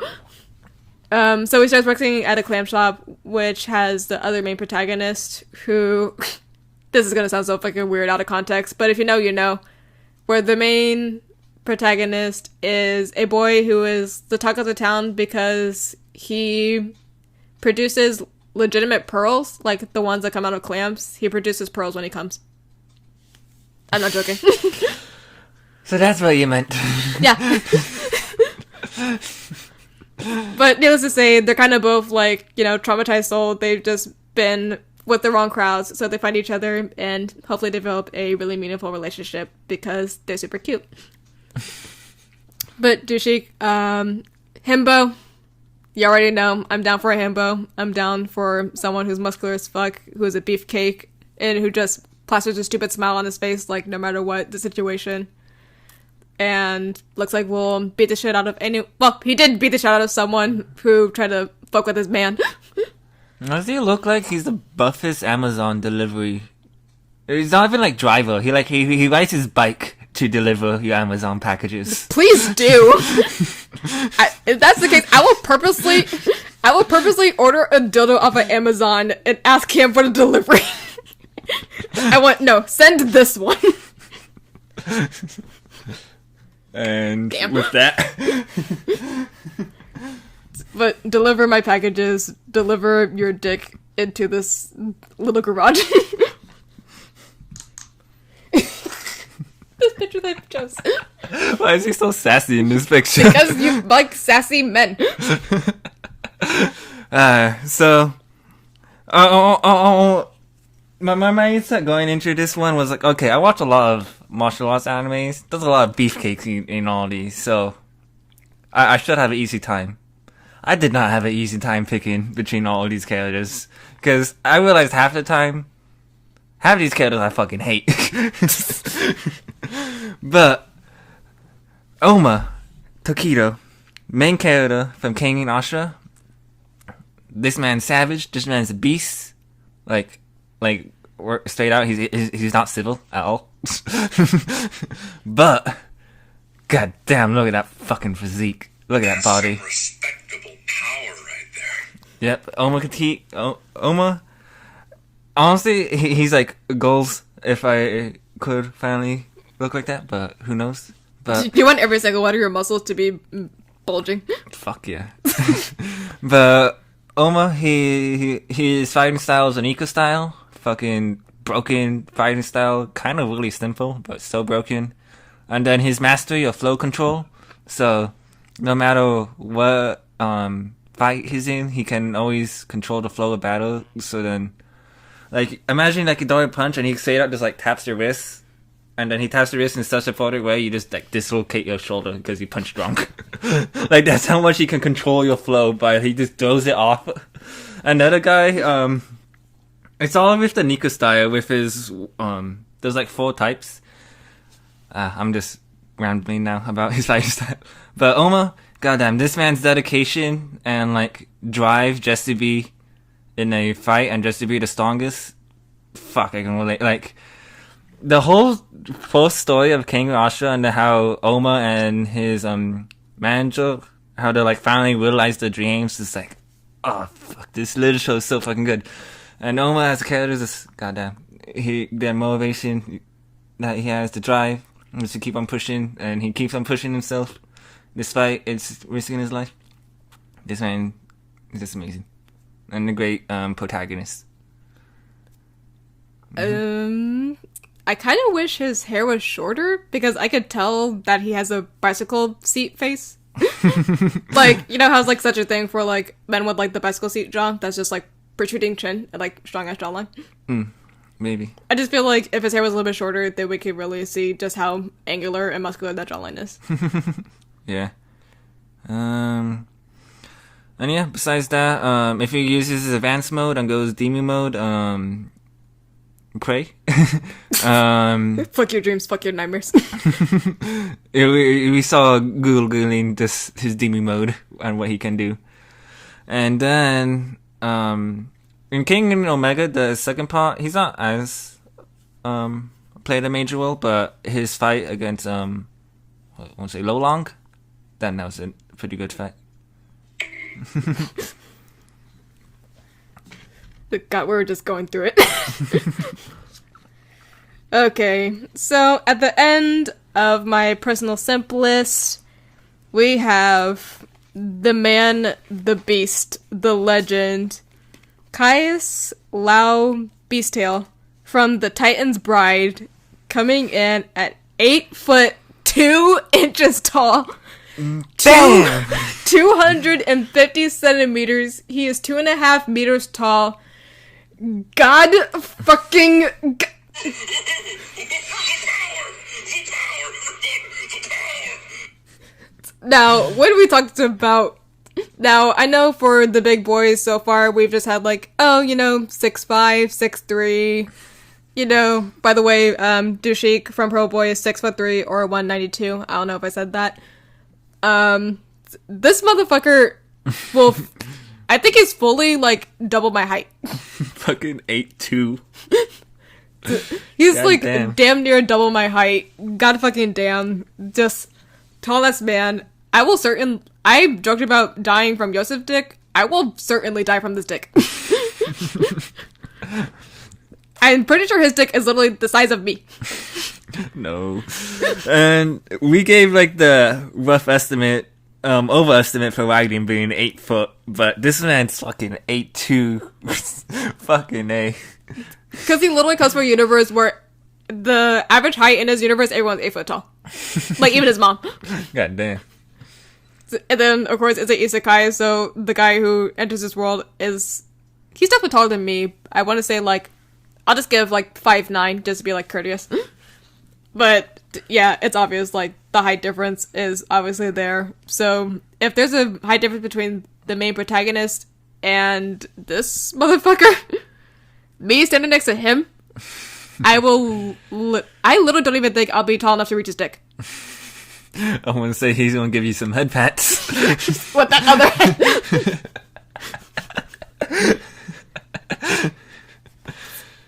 So he starts working at a clam shop, which has the other main protagonist who... This is going to sound so fucking weird out of context, but if you know, you know. Where the main protagonist is a boy who is the talk of the town because he produces legitimate pearls, like the ones that come out of clams. He produces pearls when he comes. I'm not joking. So that's what you meant. Yeah. But needless to say, they're kind of both like, traumatized soul. They've just been with the wrong crowds, so they find each other and hopefully develop a really meaningful relationship because they're super cute. But Dushik, himbo, you already know, I'm down for a himbo. I'm down for someone who's muscular as fuck, who is a beefcake, and who just plasters a stupid smile on his face, like, no matter what the situation. And looks like we'll beat the shit out of he did beat the shit out of someone who tried to fuck with his man. Does he look like he's the buffest Amazon delivery? He's not even like driver. He rides his bike to deliver your Amazon packages. Please do. If that's the case, I will purposely order a dildo off of Amazon and ask him for the delivery. Send this one. And Damn. with that, but deliver my packages, deliver your dick into this little garage. This picture that I chose. why is he so sassy in this picture? Because you like sassy men. My mindset going into this one was like, okay, I watch a lot of martial arts animes. There's a lot of beefcakes in all these, so I should have an easy time. I did not have an easy time picking between all of these characters, because I realized half the time, half of these characters I fucking hate. But Oma Tokido, main character from King and Ashura. This man's savage. This man's a beast. Like straight out, he's not civil at all. But god damn, look at that fucking physique. Look at that body. Some respectable power right there. Yep, Oma. Honestly, he's like goals. If I could finally look like that, but who knows? But You want every single one of your muscles to be bulging. fuck yeah. But Oma, his fighting style is an eco style. Fucking broken fighting style, kind of really simple, but so broken. And then his mastery of flow control. So no matter what fight he's in, he can always control the flow of battle. So then, like, imagine like you throw a punch and he straight up just like taps your wrist, and then he taps your wrist in such a forward way you just like dislocate your shoulder because you punched wrong. Like that's how much he can control your flow, but he just throws it off. Another guy, it's all with the Nico style with his there's like 4 types. I'm just rambling now about his fighting style. But Oma, goddamn, this man's dedication and like drive just to be in a fight and just to be the strongest. Fuck, I can relate. Like the whole first story of King Ashura and how Oma and his manager, how they like finally realize their dreams. It's like, oh fuck, this little show is so fucking good. And Oma as a character is just goddamn. The motivation that he has to drive is to keep on pushing, and he keeps on pushing himself despite it's risking his life. This man is just amazing and a great protagonist. I kind of wish his hair was shorter because I could tell that he has a bicycle seat face. Like, you know how it's like such a thing for like men with like the bicycle seat jaw that's just like protruding chin and like strong ass jawline. Maybe. I just feel like if his hair was a little bit shorter, then we could really see just how angular and muscular that jawline is. Yeah. And yeah, besides that, if he uses his advanced mode and goes demon mode, pray. Fuck your dreams, fuck your nightmares. We saw Googling this his demon mode and what he can do. And then in King and Omega, the second part, he's not as played a major role, but his fight against I want to say Lolong, that was a pretty good fight. God, we're just going through it. Okay, so at the end of my personal simp list, we have the man, the beast, the legend, Caius Lau Beastail from The Titan's Bride, coming in at 8'2" tall. Damn! 250 centimeters. He is 2.5 meters tall. God fucking. The power! Now, what we talked about? Now, I know for the big boys so far, we've just had like, 6'5", 6'3". By the way, Dushik from Pro Boy is 6'3" or 192. I don't know if I said that. This motherfucker will. I think he's fully like double my height. Fucking 8'2". He's God like damn near double my height. God fucking damn. Just tallest man. I joked about dying from Yosef's dick. I will certainly die from this dick. I'm pretty sure his dick is literally the size of me. No. And we gave like the rough estimate, overestimate for Ragnar being 8 foot, but this man's fucking 8'2". Fucking A. Because he literally comes from a universe where the average height in his universe, everyone's 8 foot tall. Like, even his mom. God damn. And then, of course, it's an isekai, so the guy who enters this world he's definitely taller than me. I want to say, like, I'll just give, like, 5'9", just to be, like, courteous. But, yeah, it's obvious, like, the height difference is obviously there. So, if there's a height difference between the main protagonist and this motherfucker, me standing next to him, I literally don't even think I'll be tall enough to reach his dick. I want to say he's going to give you some head pats. What that other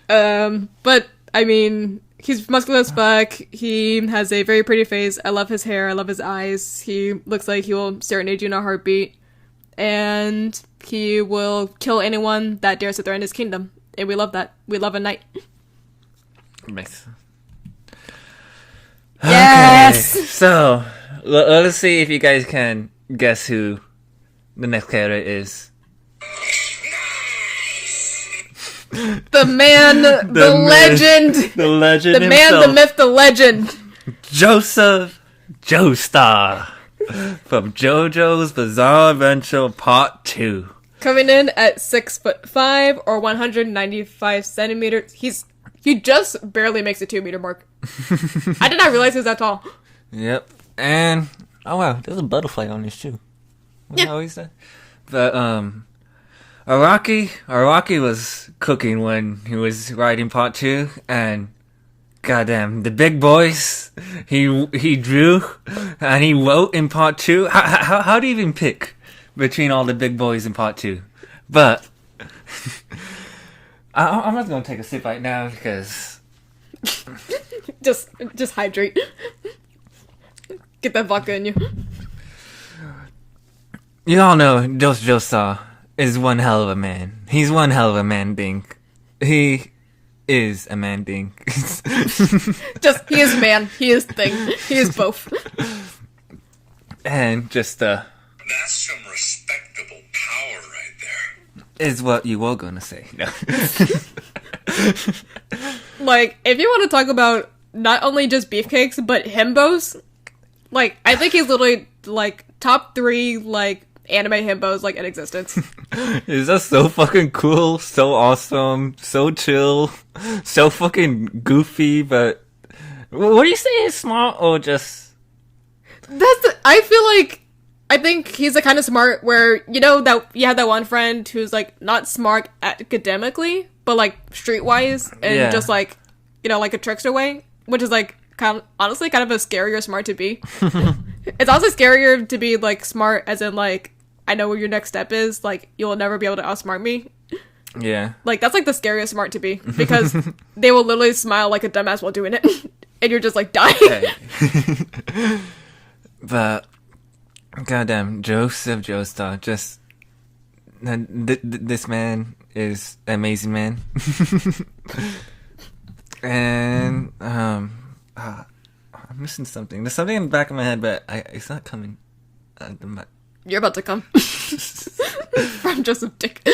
head? But, I mean, he's muscular as fuck. He has a very pretty face. I love his hair. I love his eyes. He looks like he will serenade you in a heartbeat. And he will kill anyone that dares to threaten his kingdom. And we love that. We love a knight. Nice. Yes! Okay, so, let's see if you guys can guess who the next character is. The man, the legend. The legend The man, himself. the myth, the legend. Joseph Joestar from JoJo's Bizarre Adventure Part 2. Coming in at 6'5" or 195 centimeters. He just barely makes the 2 meter mark. I did not realize he was that tall. Yep. And, oh wow, there's a butterfly on his shoe. Yeah. How is that? But, Araki was cooking when he was writing Part 2, and goddamn, the big boys he drew and he wrote in Part 2. How do you even pick between all the big boys in Part 2? But I'm not gonna take a sip right now because just hydrate. Get that vodka in you. you all know Joestar is one hell of a man. He's one hell of a man dink. He is a man dink. He is man. He is thing. He is both. And just That's some respectable power right there. is what you were gonna say. No. Like, if you want to talk about not only just beefcakes, but himbos, like, I think he's literally, like, top 3, like, anime himbos, like, in existence. Is that so fucking cool, so awesome, so chill, so fucking goofy, but what do you say is smart or just... I think he's the kind of smart where, that you have that one friend who's, like, not smart academically, but, like, streetwise, and just, like, like a trickster way, which is, like, honestly kind of a scarier smart to be. It's also scarier to be, like, smart as in, like, I know where your next step is, like, you'll never be able to outsmart me. Yeah. Like, that's, like, the scariest smart to be, because they will literally smile like a dumbass while doing it, and you're just, like, dying. Hey. But, goddamn, Joseph Joestar, just, this man is an amazing man. And, I'm missing something. There's something in the back of my head, but it's not coming. You're about to come. From Joseph Dick.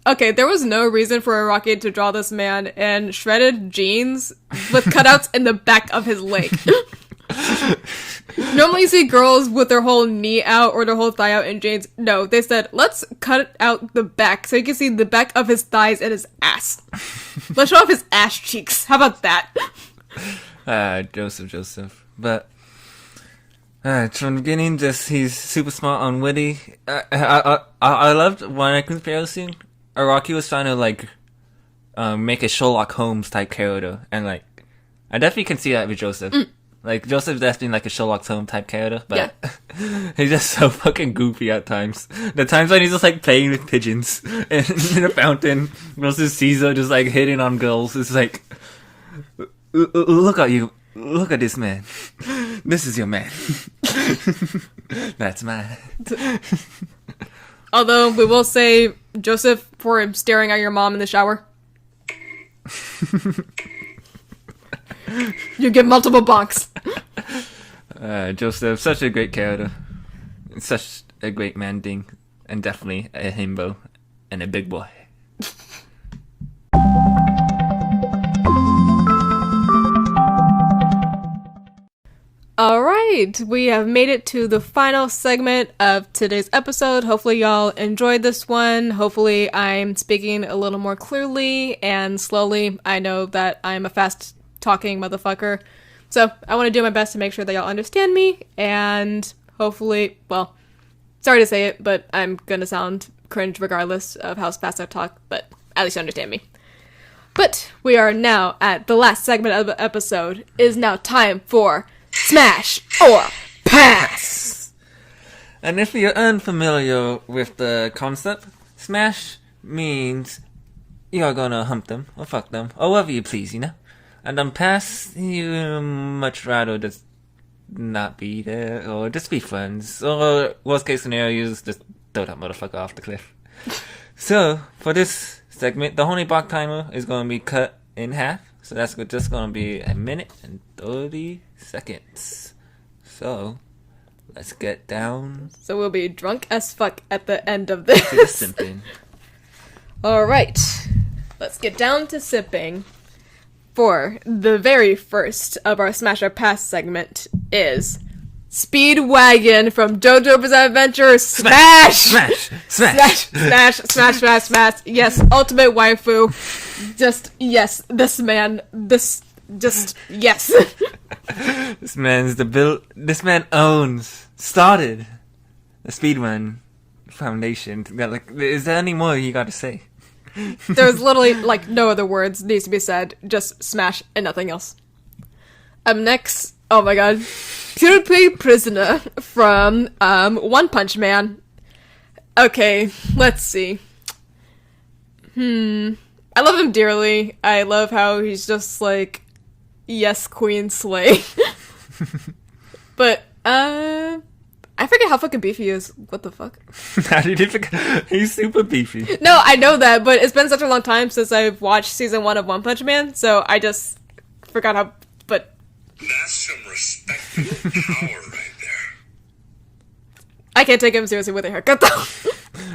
Okay, there was no reason for Araki to draw this man in shredded jeans with cutouts in the back of his leg. Normally you see girls with their whole knee out or their whole thigh out in jeans. No, they said, let's cut out the back so you can see the back of his thighs and his ass. Let's show off his ass cheeks. How about that? Joseph. But from the beginning, just he's super smart and witty. I loved when I compared scene. Araki was trying to like make a Sherlock Holmes type character, and like I definitely can see that with Joseph. Like Joseph's definitely like a Sherlock Holmes type character, but he's just so fucking goofy at times. The times when he's just like playing with pigeons in a fountain versus Caesar just like hitting on girls. It's like, look at you. Look at this man. This is your man. That's mine. Although, we will say, Joseph, for him staring at your mom in the shower. You get multiple bonks. Joseph, such a great character. Such a great man thing. And definitely a himbo. And a big boy. Alright, we have made it to the final segment of today's episode. Hopefully y'all enjoyed this one. Hopefully I'm speaking a little more clearly and slowly. I know that I'm a fast talking motherfucker. So I want to do my best to make sure that y'all understand me. And hopefully, well, sorry to say it, but I'm gonna sound cringe regardless of how fast I talk. But at least you understand me. But we are now at the last segment of the episode. It is now time for Smash or Pass! And if you're unfamiliar with the concept, smash means you're gonna hump them, or fuck them, or whatever you please, you know? And then pass, you much rather just not be there, or just be friends, or worst case scenario, just throw that motherfucker off the cliff. So, for this segment, the honey block timer is gonna be cut in half. So that's just going to be a minute and 30 seconds. So, let's get down. So we'll be drunk as fuck at the end of this. To the simping. Alright. Let's get down to sipping. For the very first of our Smash or Pass segment is Speedwagon from JoJo's Bizarre Adventure. Smash! Smash! Smash! Smash! Smash! Smash! Smash! Yes, ultimate waifu. Just, yes, this man. This, just, yes. This man started the Speedrun Foundation. Like, is there any more you gotta say? There's literally, like, no other words needs to be said. Just smash and nothing else. Up next, oh my god. Purity Prisoner from, One Punch Man. Okay, let's see. I love him dearly. I love how he's just like, yes, Queen Slay. But, I forget how fucking beefy he is. What the fuck? How did you forget? He's super beefy. No, I know that, but it's been such a long time since I've watched season 1 of One Punch Man, so I just forgot how, but... That's some respectable power right there. I can't take him seriously with a haircut, though.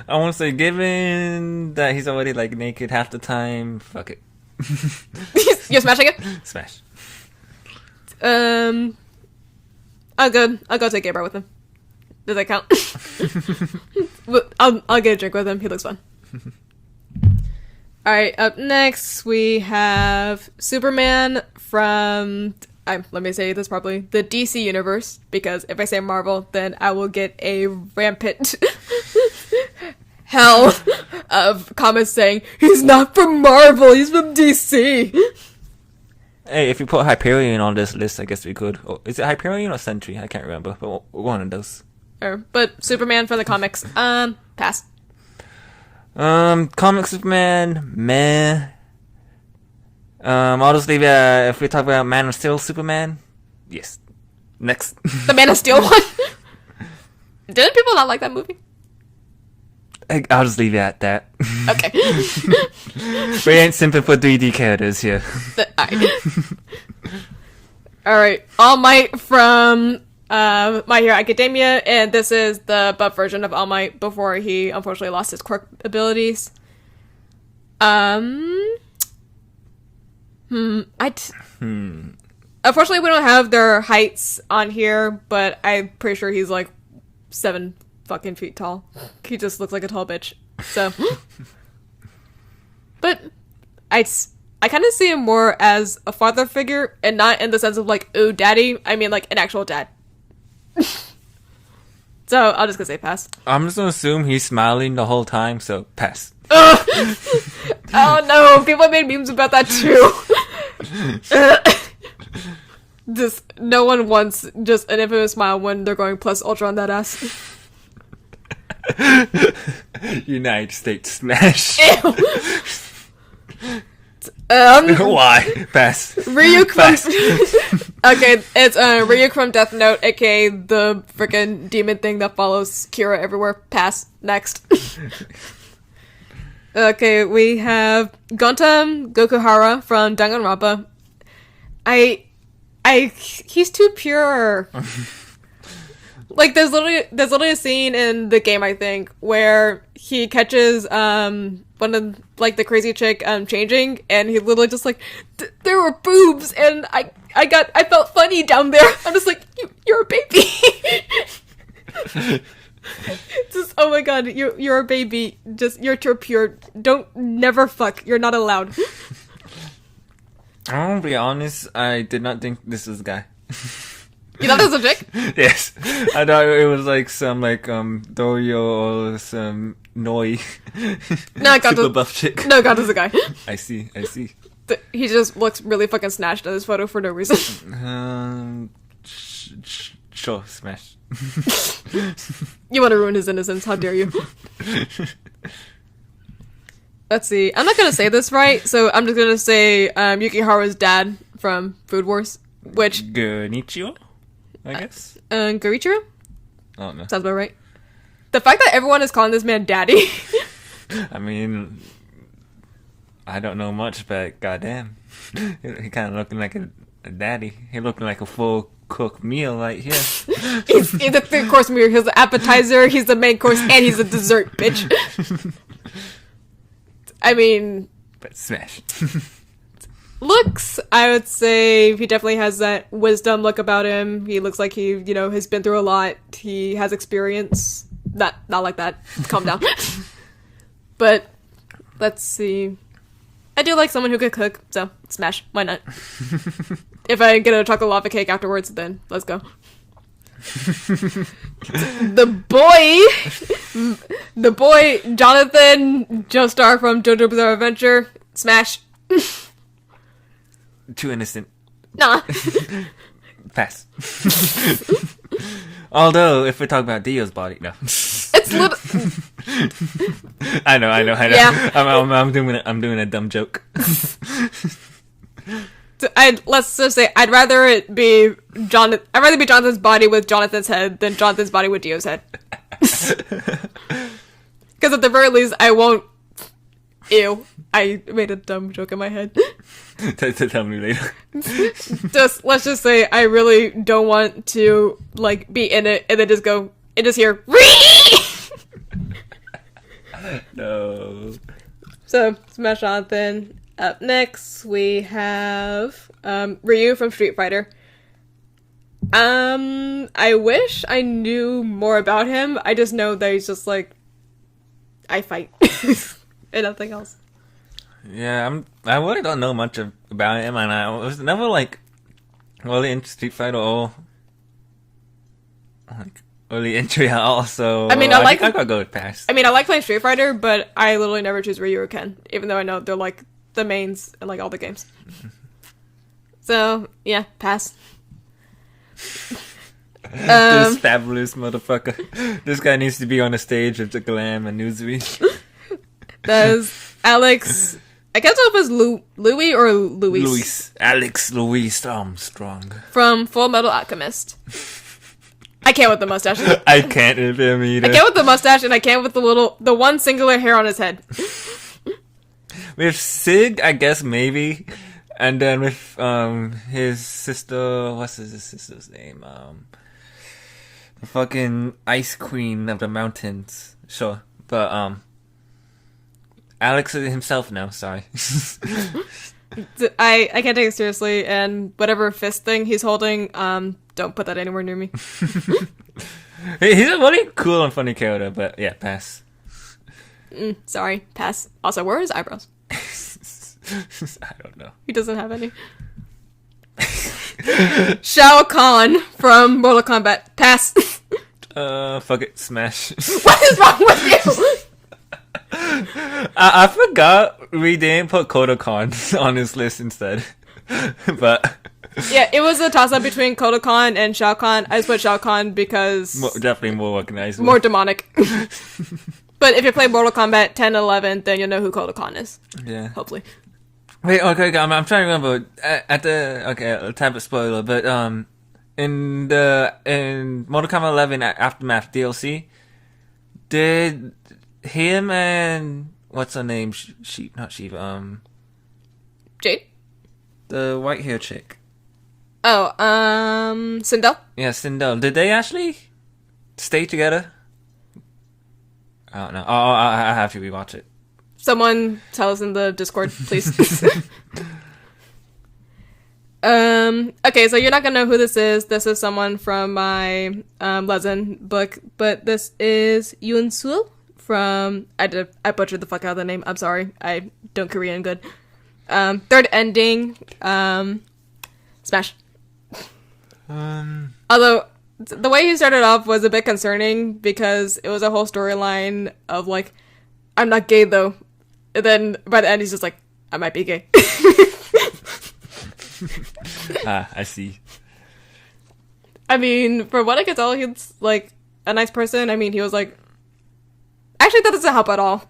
I want to say, given that he's already like naked half the time, fuck it. You're smashing it? Smash. I'll go take a bar with him. Does that count? I'll get a drink with him. He looks fun. Alright, up next we have Superman from... let me say this properly. The DC Universe. Because if I say Marvel, then I will get a rampant hell of comments saying, he's not from Marvel, he's from DC. Hey, if you put Hyperion on this list, I guess we could. Oh, is it Hyperion or Sentry? I can't remember, but one of those. But Superman from the comics, pass. Comic Superman, meh. I'll just leave it, if we talk about Man of Steel Superman, yes. Next. The Man of Steel one? Didn't people not like that movie? I'll just leave it at that. Okay. We ain't simping for 3D characters here. Alright. All Might from My Hero Academia, and this is the buff version of All Might before he unfortunately lost his quirk abilities. Unfortunately, we don't have their heights on here, but I'm pretty sure he's like 7 fucking feet tall. He just looks like a tall bitch. So, but I kind of see him more as a father figure, and not in the sense of like, ooh, daddy. I mean like an actual dad. So I'll just gonna say pass. I'm just gonna assume he's smiling the whole time, so pass. Oh no, people made memes about that too. Just no one wants just an infamous smile when they're going plus ultra on that ass. United States smash. Ew. Why? Pass. Ryuk Pass. Okay, it's Ryuk from Death Note, aka the freaking demon thing that follows Kira everywhere. Pass. Next. Okay, we have Gonta Gokuhara from Danganronpa. He's too pure. Like, there's literally a scene in the game, I think, where he catches one of like the crazy chick changing, and he literally just like there were boobs, and I felt funny down there. I'm just like, you're a baby. Just, oh my god, you're a baby. Just, you're too pure. Don't never fuck. You're not allowed. I'll be honest, I did not think this was a guy. You thought this was a chick? Yes. I thought it was like some like Doyo or some Noi. No, God, super buff chick. No, God, this is a guy. I see. He just looks really fucking snatched in this photo for no reason. Sure, smash. You want to ruin his innocence, how dare you. Let's see, I'm not gonna say this right, so I'm just gonna say Yukiharu's dad from Food Wars, which... Gonichio, I guess? Gorichiro? Oh, no. Sounds about right. The fact that everyone is calling this man daddy... I mean, I don't know much, but goddamn. He kind of looking like a daddy. He looking like a full cooked meal right here. he's a 3-course meal, he's the appetizer, he's the main course, and he's a dessert, bitch. I mean... But smash. Looks, I would say he definitely has that wisdom look about him. He looks like he, has been through a lot. He has experience. Not like that. Calm down. But, let's see. I do like someone who could cook, so smash. Why not? If I get a chocolate lava cake afterwards, then let's go. The boy, Jonathan Joestar from JoJo Bizarre Adventure, smash. Too innocent. Nah. Pass. Although, if we talk about Dio's body, no. It's I know. Yeah. I'm doing a dumb joke. Let's just say I'd rather it be Jonathan's body with Jonathan's head than Jonathan's body with Dio's head. Because at the very least, I won't. Ew! I made a dumb joke in my head. Tell me later. Let's just say I really don't want to like be in it and then just go and just hear. No. So smash Jonathan. Up next, we have Ryu from Street Fighter. I wish I knew more about him. I just know that he's just like, I fight. And nothing else. Yeah, I really don't know much about him, and I was never like really into Street Fighter or like really into it at all. So I mean, I gotta go with pass. I mean, I like playing Street Fighter, but I literally never choose Ryu or Ken, even though I know they're like the mains in like all the games. So yeah, pass. This fabulous motherfucker. This guy needs to be on the stage with the glam and Newsweek. There's Alex. I can't tell if it's Louis or Luis. Alex Louis Armstrong. From Full Metal Alchemist. I can't with the mustache. I can't with him either. I can't with the mustache, and I can't with the one singular hair on his head. With Sig, I guess maybe. And then with his sister, what's his sister's name? The fucking ice queen of the mountains. Sure. But, Alex himself, no, sorry. I can't take it seriously, and whatever fist thing he's holding, don't put that anywhere near me. He's a really cool and funny character, but yeah, pass. Sorry, pass. Also, where are his eyebrows? I don't know. He doesn't have any. Shao Kahn from Mortal Kombat. Pass. Fuck it, smash. What is wrong with you? I forgot we didn't put Koda Khan on his list instead. But Yeah, it was a toss-up between Koda Kahn and Shao Kahn. I just put Shao Kahn because definitely more recognizable. more demonic. But if you play Mortal Kombat 10 and 11, then you'll know who Koda Kahn is. Yeah. Hopefully. Wait, okay, I'm trying to remember. A type of spoiler, but in Mortal Kombat 11 Aftermath DLC, did him and what's her name? Not Shiva. Jade? The white hair chick. Oh, Sindel? Yeah, Sindel. Did they actually stay together? I don't know. I have to rewatch it. Someone tell us in the Discord, please. Okay, so you're not gonna know who this is. This is someone from my Legend book, but this is Yoon Sul from I butchered the fuck out of the name. I'm sorry. I don't Korean good. Third ending, smash. Although the way he started off was a bit concerning because it was a whole storyline of like, I'm not gay though. And then by the end he's just like, I might be gay. I see. I mean, from what I could tell, he's like a nice person. I mean, he was like, actually that doesn't help at all.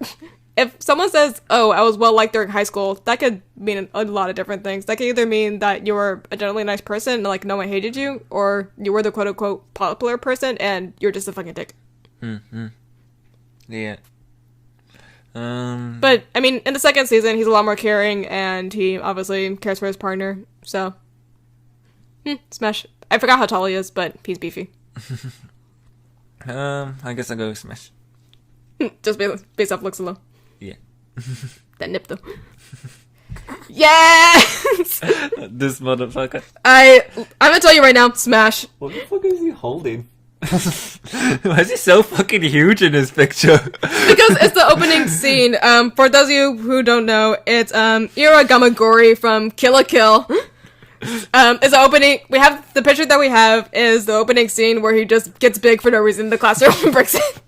If someone says, oh, I was well liked during high school, that could mean a lot of different things. That could either mean that you were a generally nice person and like no one hated you, or you were the quote unquote popular person and you're just a fucking dick. Yeah. But I mean, in the second season, he's a lot more caring, and he obviously cares for his partner. So, smash. I forgot how tall he is, but he's beefy. I guess I'll go with smash. Just based off looks alone. Yeah. That nip though. Yes. This motherfucker. I'm gonna tell you right now, smash. What the fuck is he holding? Why is he so fucking huge in this picture? Because it's the opening scene. For those of you who don't know, it's Ira Gamagori from Kill la Kill. It's the opening. We have the picture that we have is the opening scene where he just gets big for no reason in the classroom and breaks it.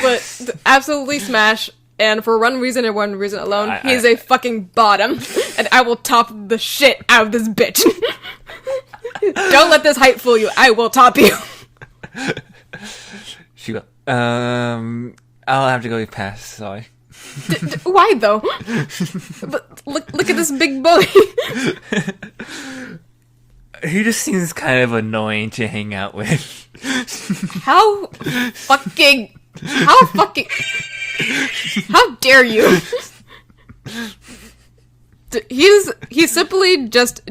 But absolutely smash. And for one reason and one reason alone, he's a fucking bottom. And I will top the shit out of this bitch. Don't let this height fool you. I will top you. I'll have to go with pass, sorry. Why though? But look at this big boy. He just seems kind of annoying to hang out with. How dare you? He's simply just,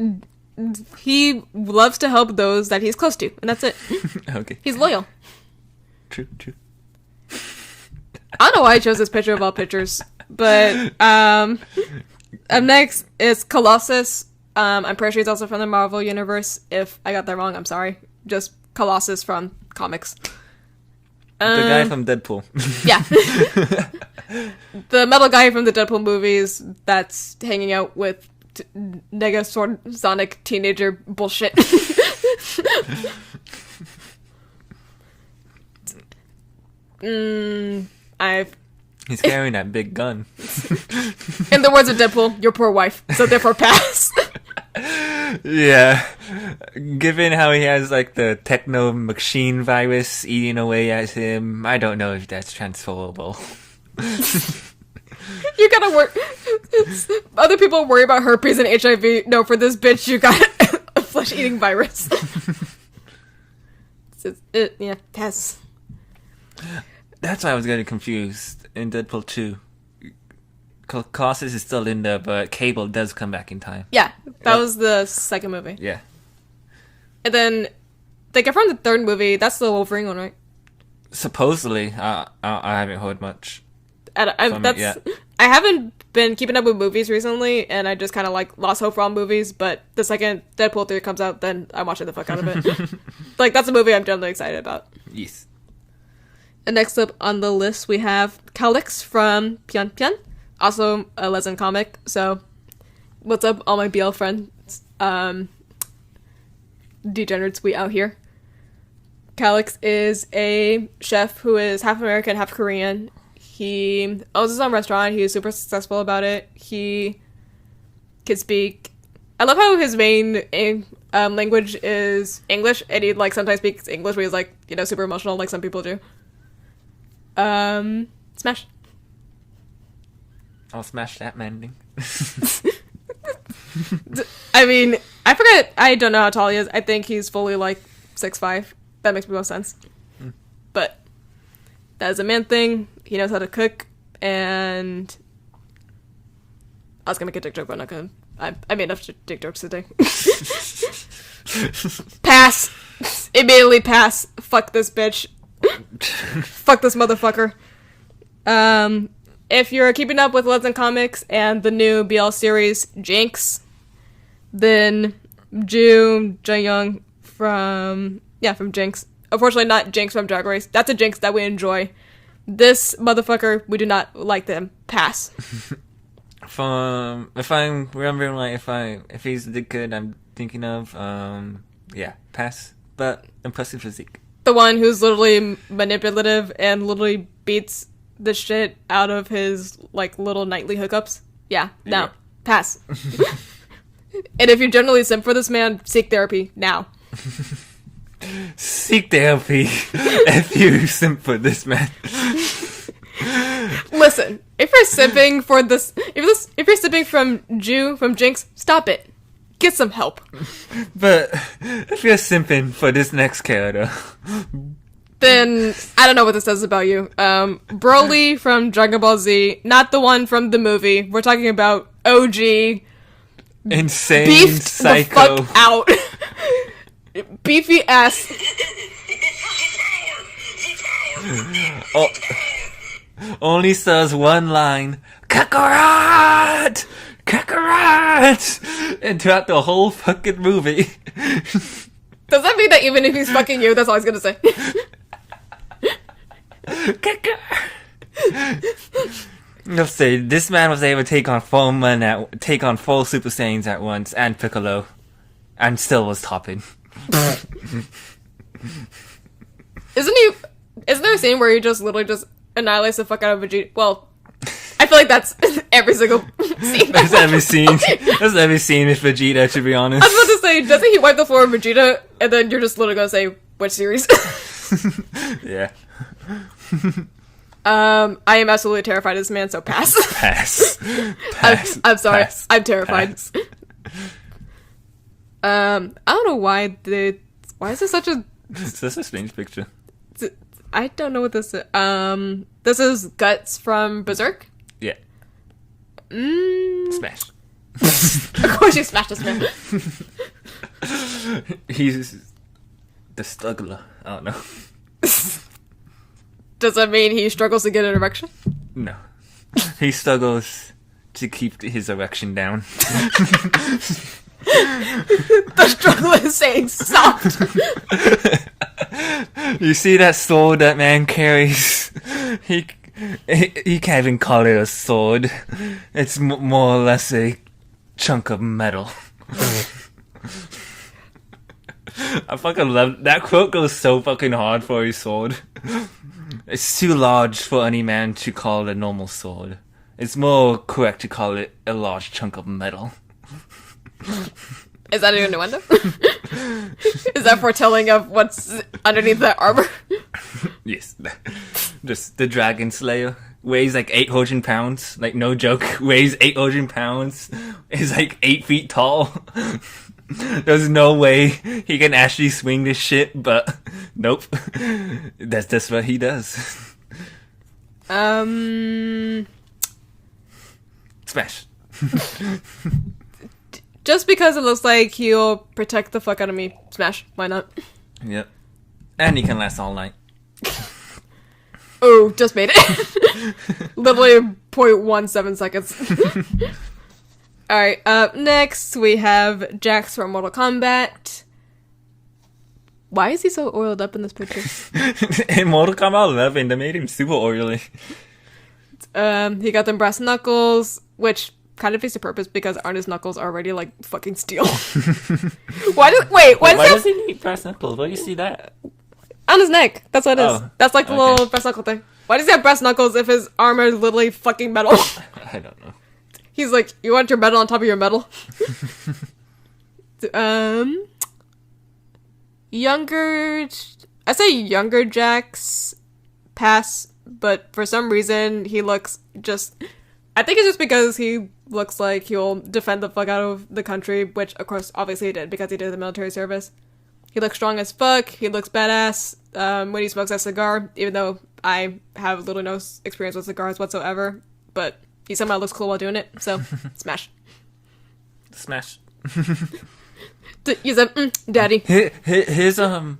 he loves to help those that he's close to, and that's it. Okay. He's loyal. True. I don't know why I chose this picture of all pictures, but up next is Colossus. I'm pretty sure he's also from the Marvel Universe. If I got that wrong, I'm sorry. Just Colossus from comics. The guy from Deadpool. Yeah. The metal guy from the Deadpool movies that's hanging out with Negasonic teenager bullshit. He's carrying that big gun. In the words of Deadpool, your poor wife, so therefore pass. Yeah. Given how he has like the techno machine virus eating away at him, I don't know if that's transferable. You gotta work. Other people worry about herpes and HIV. No, for this bitch, you got a flesh-eating virus. Yeah, pass. That's why I was getting confused in Deadpool 2. Colossus is still in there, but Cable does come back in time. Yeah, that was the second movie. Yeah. And then they confirmed the third movie. That's the Wolverine one, right? Supposedly, I haven't heard much. And I haven't been keeping up with movies recently, and I just kind of like lost hope for all movies. But the second Deadpool 3 comes out, then I'm watching the fuck out of it. Like, that's a movie I'm generally excited about. Yes. And next up on the list, we have Calix from Pian Pian, also a lesbian comic. So, what's up, all my BL friends? Degenerates, we out here. Calix is a chef who is half American, half Korean. He owns his own restaurant. He is super successful about it. He can speak. I love how his main language is English, and he like sometimes speaks English, where he's like, you know, super emotional, like some people do. Smash. I'll smash that mending. I mean, I forget. I don't know how tall he is. I think he's fully like 6'5". That makes most sense. But that is a man thing. He knows how to cook, and I was gonna make a dick joke, but I'm not gonna. I made enough dick jokes today. Pass. Immediately pass. Fuck this bitch. Fuck this motherfucker. If you're keeping up with Legends Comics and the new BL series Jinx, then Jae-young from Jinx. Unfortunately, not Jinx from Drag Race. That's a Jinx that we enjoy. This motherfucker, we do not like them. Pass. If I'm remembering, like, if he's the kid I'm thinking of, pass. But impressive physique. The one who's literally manipulative and literally beats the shit out of his, like, little nightly hookups. Yeah, no. Yeah. Pass. And if you generally simp for this man, seek therapy now. Seek therapy if you simp for this man. Listen, if you're simping for this, if you're simping from Jinx, stop it. Get some help. But if you're simping for this next character, then I don't know what this says about you. Broly from Dragon Ball Z, not the one from the movie. We're talking about OG. Insane Beefed psycho. the fuck out. Beefy ass. Only says one line, Kakarot! Kakarot! And throughout the whole fucking movie. Does that mean that even if he's fucking you, that's all he's gonna say? Let's say this man was able to take on four Super Saiyans at once, and Piccolo, and still was topping. Isn't there a scene where he just literally just annihilates the fuck out of Vegeta? Well, I feel like that's every single scene. That's every scene. That's every scene with Vegeta, to be honest. I was about to say, doesn't he wipe the floor with Vegeta, and then you're just literally gonna say, which series? Yeah. I am absolutely terrified of this man, so pass. Pass. I'm sorry. Pass. I'm terrified. Pass. I don't know why is this such a... It's just a strange picture. I don't know what this is. This is Guts from Berserk. Yeah. Smash. Of course you smashed this man. He's the struggler. I don't know. Does that mean he struggles to get an erection? No. He struggles to keep his erection down. The struggle is saying soft. You see that sword that man carries? He can't even call it a sword. It's more or less a chunk of metal. I fucking love that quote. Goes so fucking hard for his sword. It's too large for any man to call it a normal sword. It's more correct to call it a large chunk of metal. Is that an innuendo? Is that foretelling of what's underneath that armor? Yes. Just the Dragon Slayer weighs like 800 pounds. Like, no joke. Weighs 800 pounds. Is like 8 feet tall. There's no way he can actually swing this shit, but nope. That's just what he does. Smash. Just because it looks like he'll protect the fuck out of me. Smash. Why not? Yep. And he can last all night. Oh, just made it. Literally 0.17 seconds. Alright, up next we have Jax from Mortal Kombat. Why is he so oiled up in this picture? In Mortal Kombat 11, they made him super oily. He got them brass knuckles, which kind of defeats the purpose because aren't his knuckles already like fucking steel? Why does he need brass knuckles? Where do you see that? On his neck. That's what it is. Oh, That's like the okay. little brass knuckle thing. Why does he have brass knuckles if his armor is literally fucking metal? I don't know. He's like, you want your metal on top of your metal? I say younger Jax pass, but for some reason he looks just, I think it's just because he looks like he'll defend the fuck out of the country, which of course obviously he did because he did the military service. He looks strong as fuck, he looks badass when he smokes a cigar, even though I have little no experience with cigars whatsoever, but he somehow looks cool while doing it, so smash. Smash. He's a daddy. His what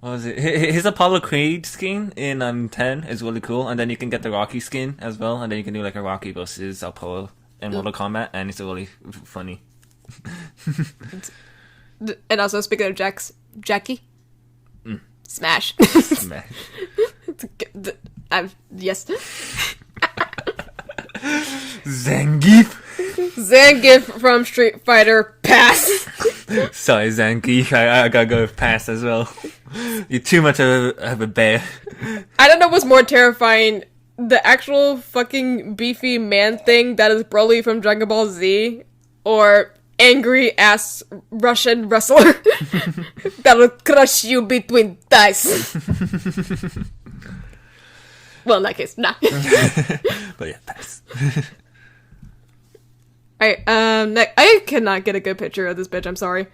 was it? His Apollo Creed skin in 10 is really cool, and then you can get the Rocky skin as well, and then you can do like a Rocky versus Apollo in Mortal Kombat, and it's really funny. And also, speaking of Jackie, smash. Smash. Yes. Zangief from Street Fighter, pass. Sorry, Zangief, I gotta go with pass as well. You're too much of a bear. I don't know what's more terrifying, the actual fucking beefy man thing that is Broly from Dragon Ball Z, or angry ass Russian wrestler that'll crush you between thighs. Well, in that case, nah. But yeah, pass. Alright, I cannot get a good picture of this bitch, I'm sorry.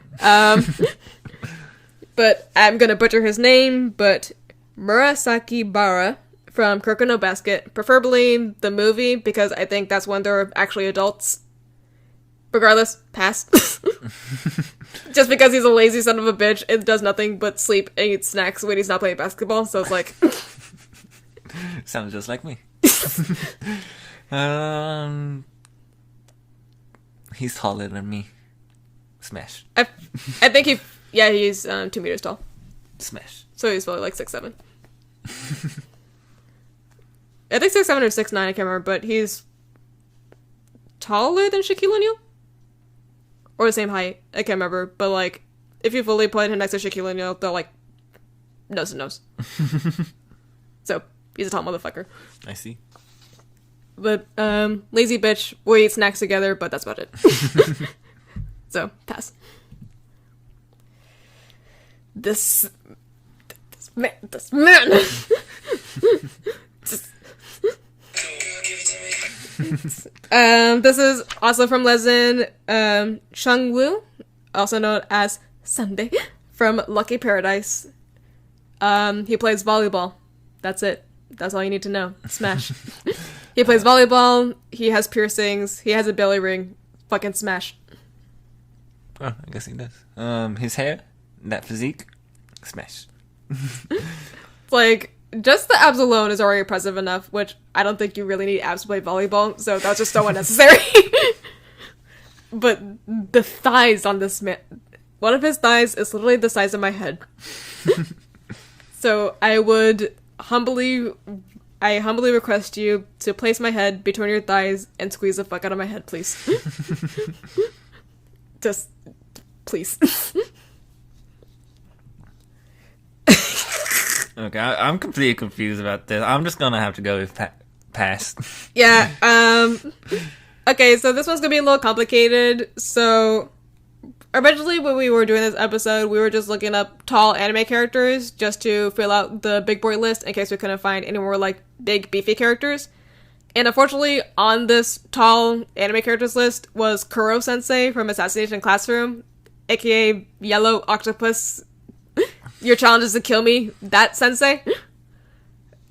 But I'm gonna butcher his name, but Murasaki Bara from Kuroko no Basket, preferably the movie, because I think that's when they're actually adults. Regardless, pass. Just because he's a lazy son of a bitch, it does nothing but sleep and eat snacks when he's not playing basketball, so it's like... Sounds just like me. He's taller than me. Smash. I think he's 2 meters tall. Smash. So he's probably like 6'7". I think 6'7" or 6'9", I can't remember, but he's taller than Shaquille O'Neal? Or the same height, I can't remember, but like, if you fully put him next to Shaquille O'Neal, they're like, nose to nose. So, he's a tall motherfucker. I see. But, lazy bitch, we eat snacks together, but that's about it. So, pass. This man. This is also from Legend, Shang Wu, also known as Sunday, from Lucky Paradise. He plays volleyball. That's it. That's all you need to know. Smash. He plays volleyball, he has piercings, he has a belly ring. Fucking smash. Oh, I guess he does. His hair, that physique, smash. Like, just the abs alone is already impressive enough, which I don't think you really need abs to play volleyball, so that's just so unnecessary. But the thighs on this man, one of his thighs is literally the size of my head. So I humbly request you to place my head between your thighs and squeeze the fuck out of my head, please. Just, please. Okay, I'm completely confused about this. I'm just gonna have to go with pass. Yeah, okay, so this one's gonna be a little complicated. So, originally when we were doing this episode, we were just looking up tall anime characters just to fill out the big boy list in case we couldn't find any more, like, big, beefy characters. And unfortunately, on this tall anime characters list was Kuro-sensei from Assassination Classroom, aka Yellow Octopus. Your challenge is to kill me, that sensei.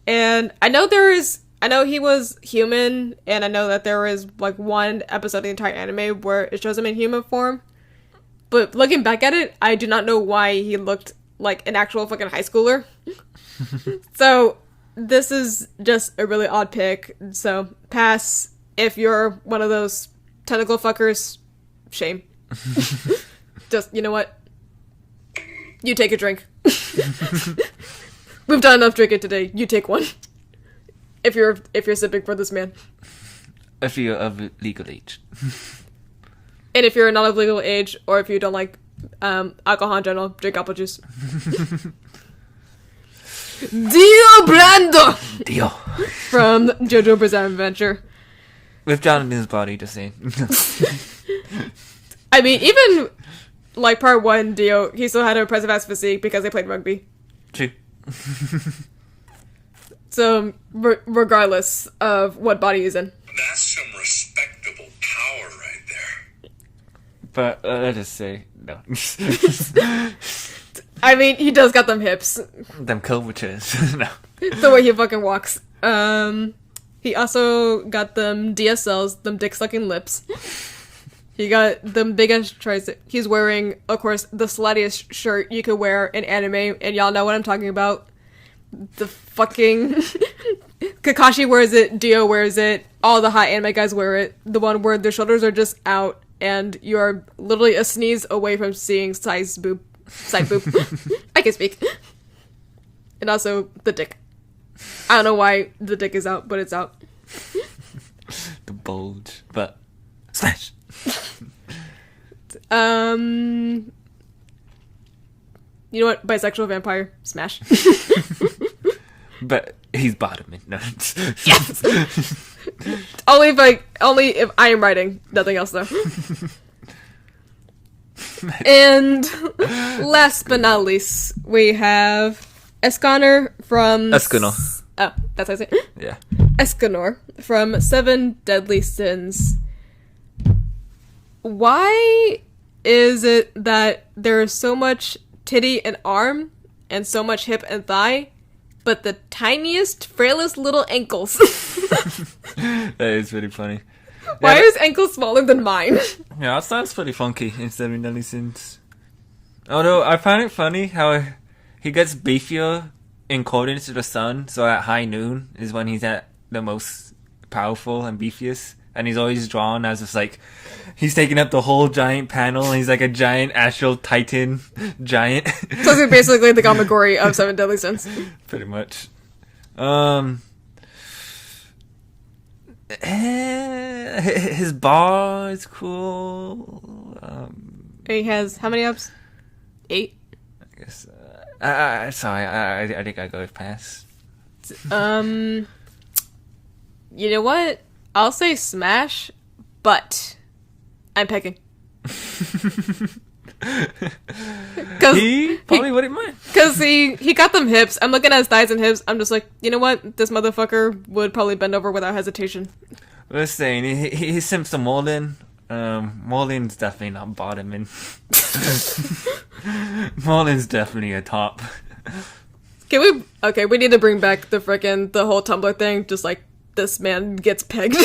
And I know there is I know he was human, and I know that there was like one episode of the entire anime where it shows him in human form. But looking back at it, I do not know why he looked like an actual fucking high schooler. So this is just a really odd pick. So pass if you're one of those tentacle fuckers. Shame. Just, you know what? You take a drink. We've done enough drinking today. You take one. If you're sipping for this man. If you're of legal age. And if you're not of legal age, or if you don't like alcohol in general, drink apple juice. Dio Brando! Dio. From JoJo Bizarre Adventure. With Jonathan's body, just saying. I mean, even like part 1, Dio, he still had an impressive ass physique because they played rugby. True. So, regardless of what body he's in. That's some respectable power right there. But let's just say, no. I mean, he does got them hips. Them curvatures. No. The way he fucking walks. He also got them DSLs, them dick-sucking lips. He got them big-ass triceps. He's wearing, of course, the sluttiest shirt you could wear in anime, and y'all know what I'm talking about. The fucking... Kakashi wears it, Dio wears it, all the hot anime guys wear it. The one where their shoulders are just out, and you're literally a sneeze away from seeing side boob. I can speak. And also, the dick. I don't know why the dick is out, but it's out. The bulge. But, smash! You know what? Bisexual vampire. Smash. But he's bottoming. No. Yes! Only if I am writing. Nothing else, though. And last but not least, we have Escanor from... Escanor. Oh, that's how I say it. Yeah. Escanor from 7 Deadly Sins. Why is it that there's so much titty and arm and so much hip and thigh, but the tiniest, frailest little ankles? That is pretty funny. Why is ankle smaller than mine? Yeah, that sounds pretty funky in 7 Deadly Sins. Although, I find it funny how he gets beefier in accordance to the sun, so at high noon is when he's at the most powerful and beefiest. And he's always drawn as just like, he's taking up the whole giant panel, and he's like a giant astral titan giant. So it's basically the Gamagori of 7 Deadly Sins. Pretty much. His bar is cool. He has how many ups? 8? I guess. Sorry, I think I go with pass. You know what? I'll say smash, but I'm pecking. He probably wouldn't mind. Because he got them hips. I'm looking at his thighs and hips. I'm just like, you know what? This motherfucker would probably bend over without hesitation. Let's say he simps to Morlin. Morlin's definitely not bottoming. Morlin's definitely a top. Okay, we need to bring back the whole Tumblr thing. Just like, this man gets pegged.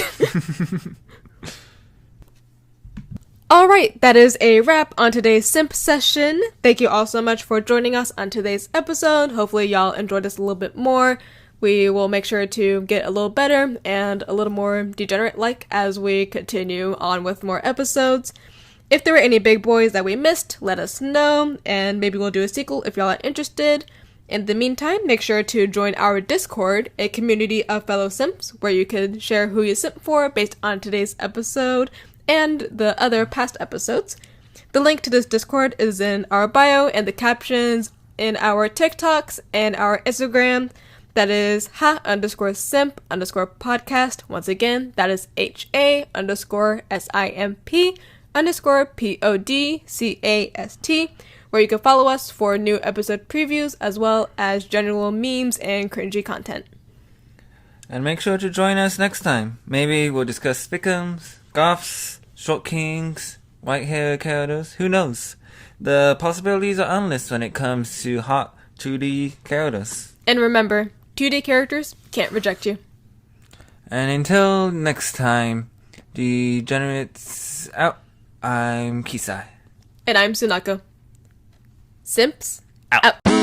Alright, that is a wrap on today's Simp session. Thank you all so much for joining us on today's episode. Hopefully y'all enjoyed this a little bit more. We will make sure to get a little better and a little more degenerate-like as we continue on with more episodes. If there were any big boys that we missed, let us know, and maybe we'll do a sequel if y'all are interested. In the meantime, make sure to join our Discord, a community of fellow simps, where you can share who you simp for based on today's episode and the other past episodes. The link to this Discord is in our bio and the captions in our TikToks and our Instagram. That is ha_simp_podcast. Once again, that is HA_SIMP_PODCAST, where you can follow us for new episode previews as well as general memes and cringy content. And make sure to join us next time. Maybe we'll discuss Spickums, Goths, Short Kings, White Hair characters. Who knows? The possibilities are endless when it comes to hot 2D characters. And remember, 2D characters can't reject you. And until next time, Degenerates out. I'm Kisai. And I'm Sunako. Simps Out. out.